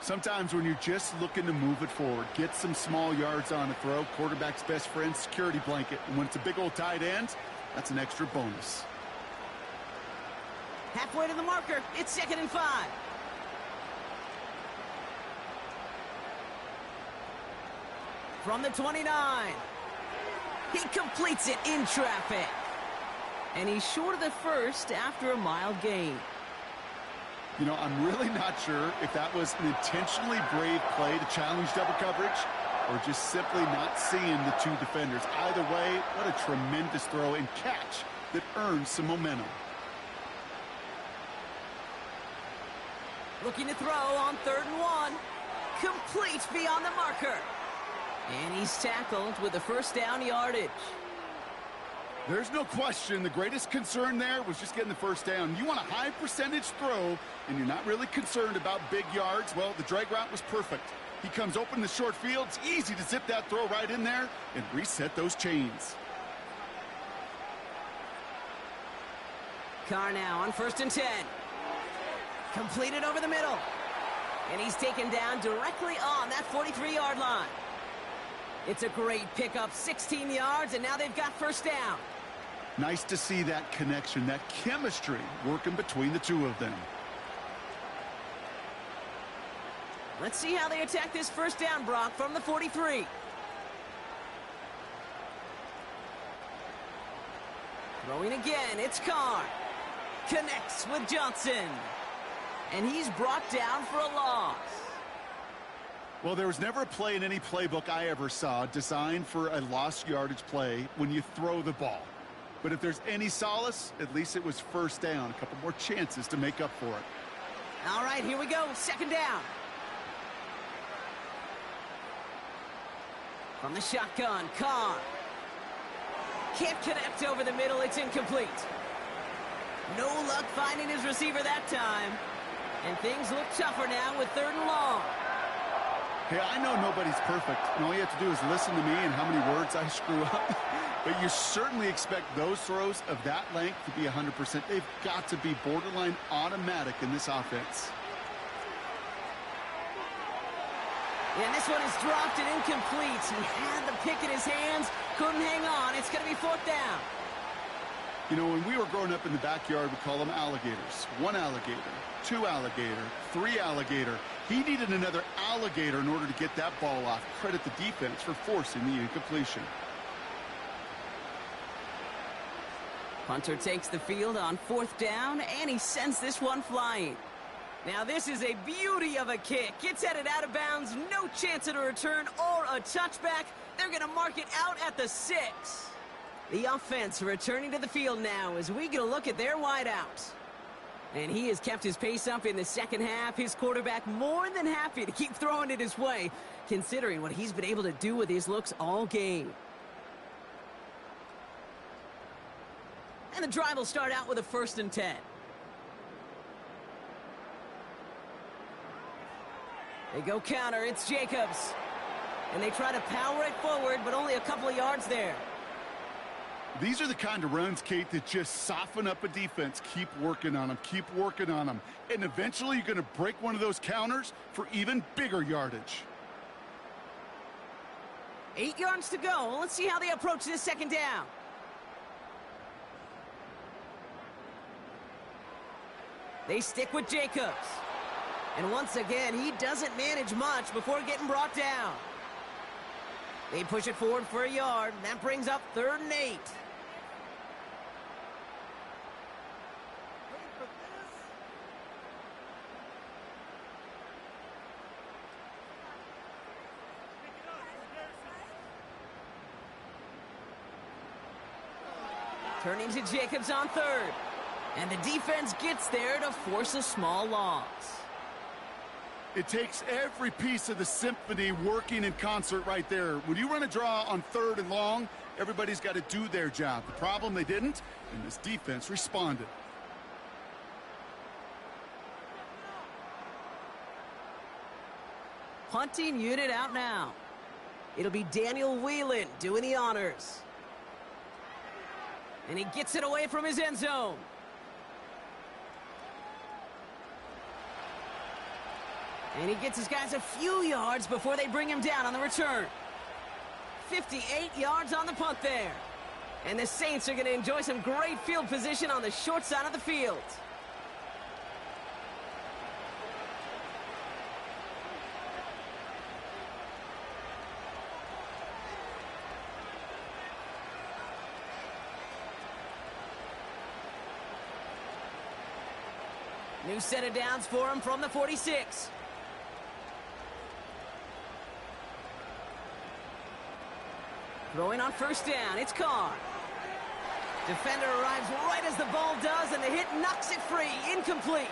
Sometimes when you're just looking to move it forward, get some small yards on a throw, quarterback's best friend, security blanket. And when it's a big old tight end, that's an extra bonus. Halfway to the marker. It's 2nd and 5. From the 29. He completes it in traffic. And he's short of the first after a mild gain. You know, I'm really not sure if that was an intentionally brave play to challenge double coverage or just simply not seeing the two defenders. Either way, what a tremendous throw and catch that earns some momentum. Looking to throw on 3rd and 1. Complete beyond the marker. And he's tackled with the 1st down yardage. There's no question the greatest concern there was just getting the 1st down. You want a high percentage throw, and you're not really concerned about big yards. Well, the drag route was perfect. He comes open the short field. It's easy to zip that throw right in there and reset those chains. Carr now on 1st and 10. Completed over the middle. And he's taken down directly on that 43-yard line. It's a great pickup, 16 yards, and now they've got 1st down. Nice to see that connection, that chemistry working between the two of them. Let's see how they attack this 1st down, Brock, from the 43. Throwing again, it's Carr. Connects with Johnson. And he's brought down for a loss. Well, there was never a play in any playbook I ever saw designed for a lost yardage play when you throw the ball. But if there's any solace, at least it was 1st down. A couple more chances to make up for it. All right, here we go. 2nd down. From the shotgun, Carr. Can't connect over the middle. It's incomplete. No luck finding his receiver that time. And things look tougher now with 3rd and long. Hey, I know nobody's perfect, and all you have to do is listen to me and how many words I screw up. But you certainly expect those throws of that length to be 100%. They've got to be borderline automatic in this offense. And this one is dropped and incomplete. He had the pick in his hands, couldn't hang on. It's going to be 4th down. You know, when we were growing up in the backyard, we call them alligators. 1 alligator, 2 alligator, 3 alligator. He needed another alligator in order to get that ball off. Credit the defense for forcing the incompletion. Punter takes the field on 4th down, and he sends this one flying. Now this is a beauty of a kick. It's headed out of bounds, no chance at a return or a touchback. They're going to mark it out at the 6. The offense returning to the field now as we get a look at their wideout. And he has kept his pace up in the 2nd half. His quarterback more than happy to keep throwing it his way, considering what he's been able to do with his looks all game. And the drive will start out with a 1st and 10. They go counter. It's Jacobs. And they try to power it forward, but only a couple of yards there. These are the kind of runs, Kate, that just soften up a defense. Keep working on them. Keep working on them. And eventually you're going to break one of those counters for even bigger yardage. 8 yards to go. Let's see how they approach this 2nd down. They stick with Jacobs. And once again, he doesn't manage much before getting brought down. They push it forward for a yard. And that brings up 3rd and 8. Turning to Jacobs on third. And the defense gets there to force a small loss. It takes every piece of the symphony working in concert right there. When you run a draw on third and long, everybody's got to do their job. The problem, they didn't, and this defense responded. Punting unit out now. It'll be Daniel Whelan doing the honors. And he gets it away from his end zone. And he gets his guys a few yards before they bring him down on the return. 58 yards on the punt there. And the Saints are going to enjoy some great field position on the short side of the field. New set of downs for him from the 46. Throwing on first down, it's Carr. Defender arrives right as the ball does, and the hit knocks it free, incomplete.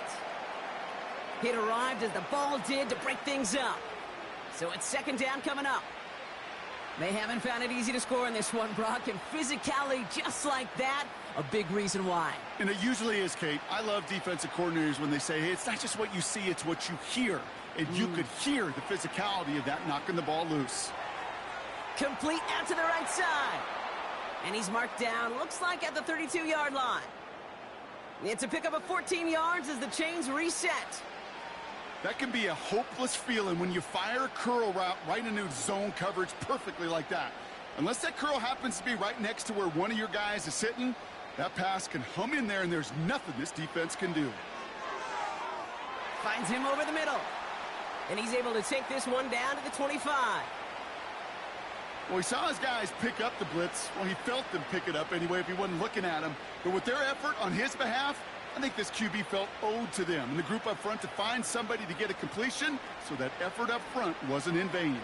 Hit arrived as the ball did to break things up. So it's second down coming up. They haven't found it easy to score in this one, Brock, and physicality just like that, a big reason why. And it usually is, Kate. I love defensive coordinators when they say, hey, it's not just what you see, it's what you hear. And you could hear the physicality of that knocking the ball loose. Complete out to the right side. And he's marked down, looks like at the 32-yard line. It's a pickup of 14 yards as the chains reset. That can be a hopeless feeling when you fire a curl route right into zone coverage perfectly like that. Unless that curl happens to be right next to where one of your guys is sitting, that pass can hum in there and there's nothing this defense can do. Finds him over the middle. And he's able to take this one down to the 25. Well, he saw his guys pick up the blitz. Well, he felt them pick it up anyway if he wasn't looking at him. But with their effort on his behalf, I think this QB felt owed to them and the group up front to find somebody to get a completion, so that effort up front wasn't in vain.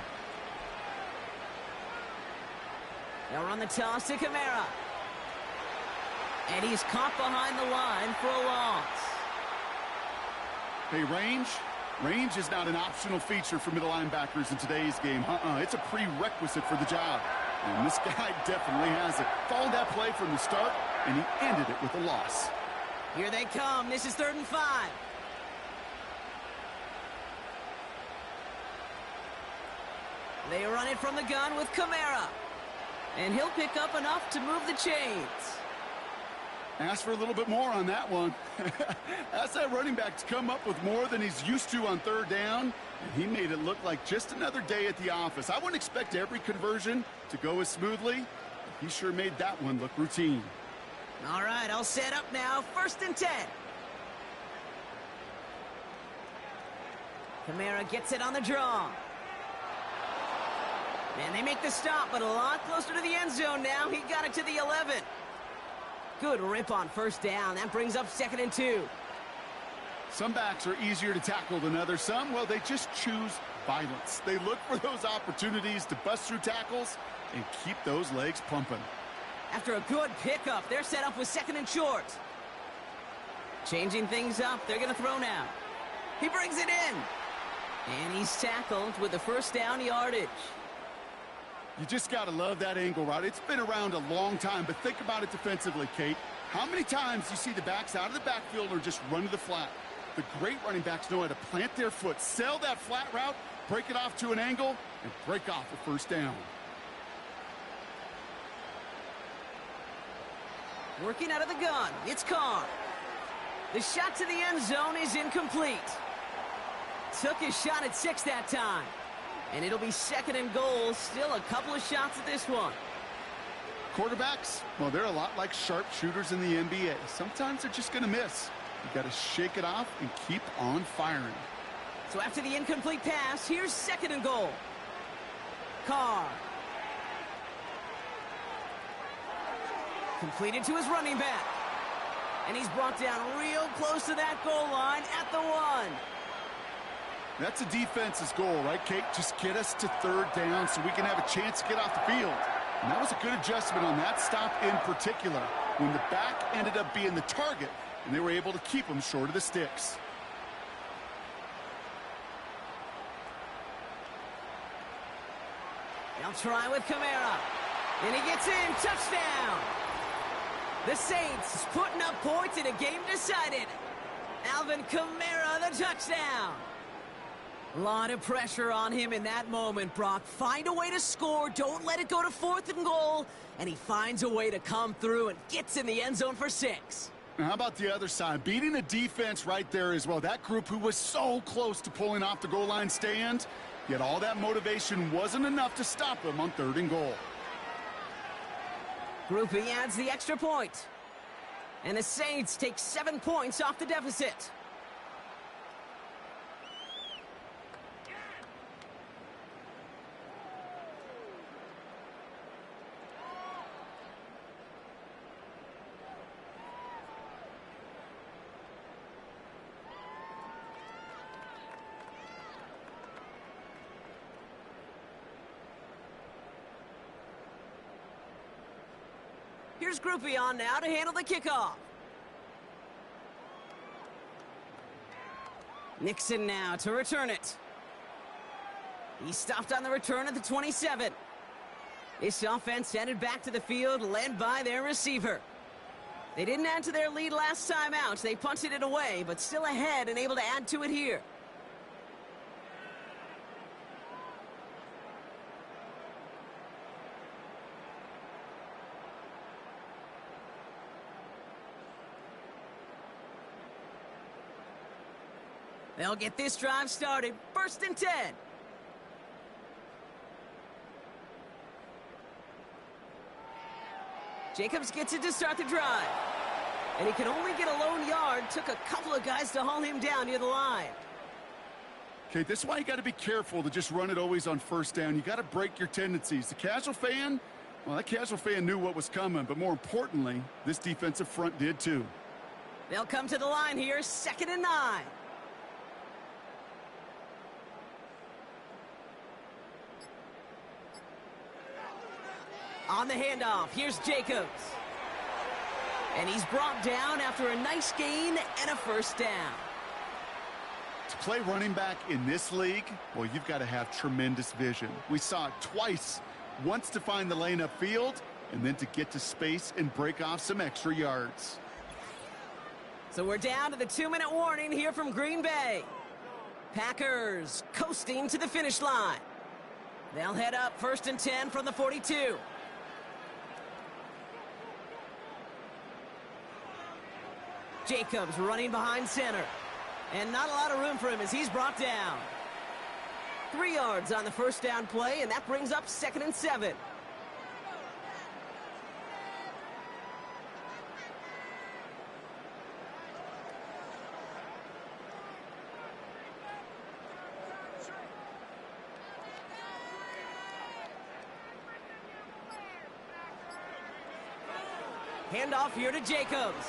They'll run the toss to Kamara. And he's caught behind the line for a loss. Hey, range is not an optional feature for middle linebackers in today's game. It's a prerequisite for the job. And this guy definitely has it. Followed that play from the start, and he ended it with a loss. Here they come. This is 3rd and 5. They run it from the gun with Kamara. And he'll pick up enough to move the chains. Ask for a little bit more on that one. Ask that running back to come up with more than he's used to on 3rd down, and he made it look like just another day at the office. I wouldn't expect every conversion to go as smoothly, but he sure made that one look routine. All right, I'll set up now. 1st and 10. Kamara gets it on the draw. And they make the stop, but a lot closer to the end zone now. He got it to the 11. Good rip on 1st down. That brings up 2nd and 2. Some backs are easier to tackle than others. Some, well, they just choose violence. They look for those opportunities to bust through tackles and keep those legs pumping. After a good pickup, they're set up with 2nd and short. Changing things up, they're going to throw now. He brings it in. And he's tackled with the 1st down yardage. You just got to love that angle route. It's been around a long time, but think about it defensively, Kate. How many times you see the backs out of the backfield or just run to the flat? The great running backs know how to plant their foot, sell that flat route, break it off to an angle, and break off a 1st down. Working out of the gun, it's Carr. The shot to the end zone is incomplete. Took his shot at 6 that time. And it'll be 2nd and goal. Still a couple of shots at this one. Quarterbacks, well, they're a lot like sharpshooters in the NBA. Sometimes they're just going to miss. You got to shake it off and keep on firing. So after the incomplete pass, here's 2nd and goal. Carr. Completed to his running back. And he's brought down real close to that goal line at the 1. That's a defense's goal, right, Kate? Just get us to 3rd down so we can have a chance to get off the field. And that was a good adjustment on that stop in particular. when the back ended up being the target, and they were able to keep him short of the sticks. They'll try with Kamara. And he gets in. Touchdown. The Saints putting up points in a game decided. Alvin Kamara, the touchdown. A lot of pressure on him in that moment, Brock. Find a way to score. Don't let it go to 4th and goal. And he finds a way to come through and gets in the end zone for 6. Now, how about the other side? Beating the defense right there as well. That group who was so close to pulling off the goal line stand, yet all that motivation wasn't enough to stop them on 3rd and goal. Groupie adds the extra point. And the Saints take 7 points off the deficit. Here's Groupie on now to handle the kickoff. Nixon now to return it. He stopped on the return at the 27. This offense headed back to the field, led by their receiver. They didn't add to their lead last time out. They punted it away, but still ahead and able to add to it here. They'll get this drive started. 1st and 10. Jacobs gets it to start the drive. And he can only get a lone yard. Took a couple of guys to haul him down near the line. Okay, this is why you got to be careful to just run it always on 1st down. You got to break your tendencies. The casual fan, well, that casual fan knew what was coming. But more importantly, this defensive front did too. They'll come to the line here. 2nd and 9. On the handoff, here's Jacobs. And he's brought down after a nice gain and a 1st down. To play running back in this league, well, you've got to have tremendous vision. We saw it twice. Once to find the lane upfield, and then to get to space and break off some extra yards. So we're down to the 2-minute warning here from Green Bay. Packers coasting to the finish line. They'll head up 1st and 10 from the 42. Jacobs running behind center. And not a lot of room for him as he's brought down. 3 yards on the 1st down play, and that brings up 2nd and 7. Handoff here to Jacobs.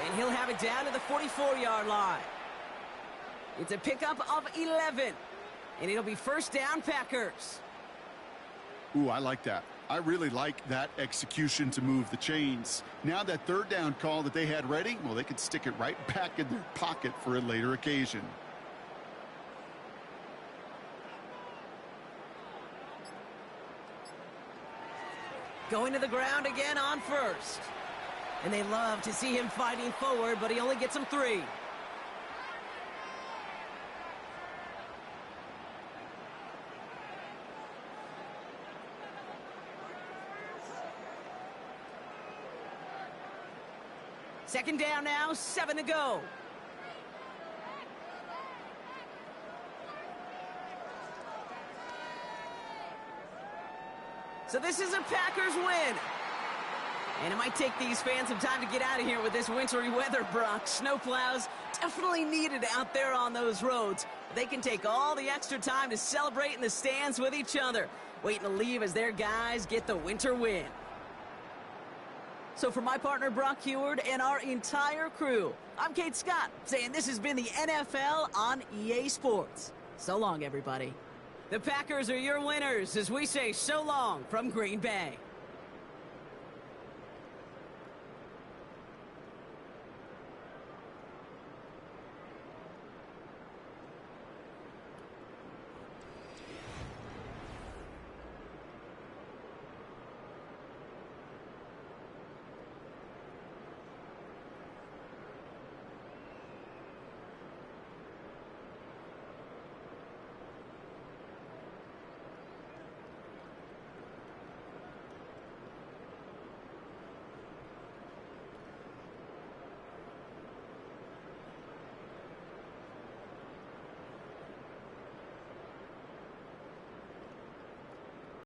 And he'll have it down to the 44-yard line. It's a pickup of 11. And it'll be 1st down, Packers. Ooh, I like that. I really like that execution to move the chains. Now that 3rd down call that they had ready, well, they could stick it right back in their pocket for a later occasion. Going to the ground again on 1st. And they love to see him fighting forward, but he only gets them 3. Second down now, 7 to go. So this is a Packers win. And it might take these fans some time to get out of here with this wintry weather, Brock. Snowplows definitely needed out there on those roads. They can take all the extra time to celebrate in the stands with each other, waiting to leave as their guys get the winter win. So for my partner, Brock Heward, and our entire crew, I'm Kate Scott, saying this has been the NFL on EA Sports. So long, everybody. The Packers are your winners as we say so long from Green Bay.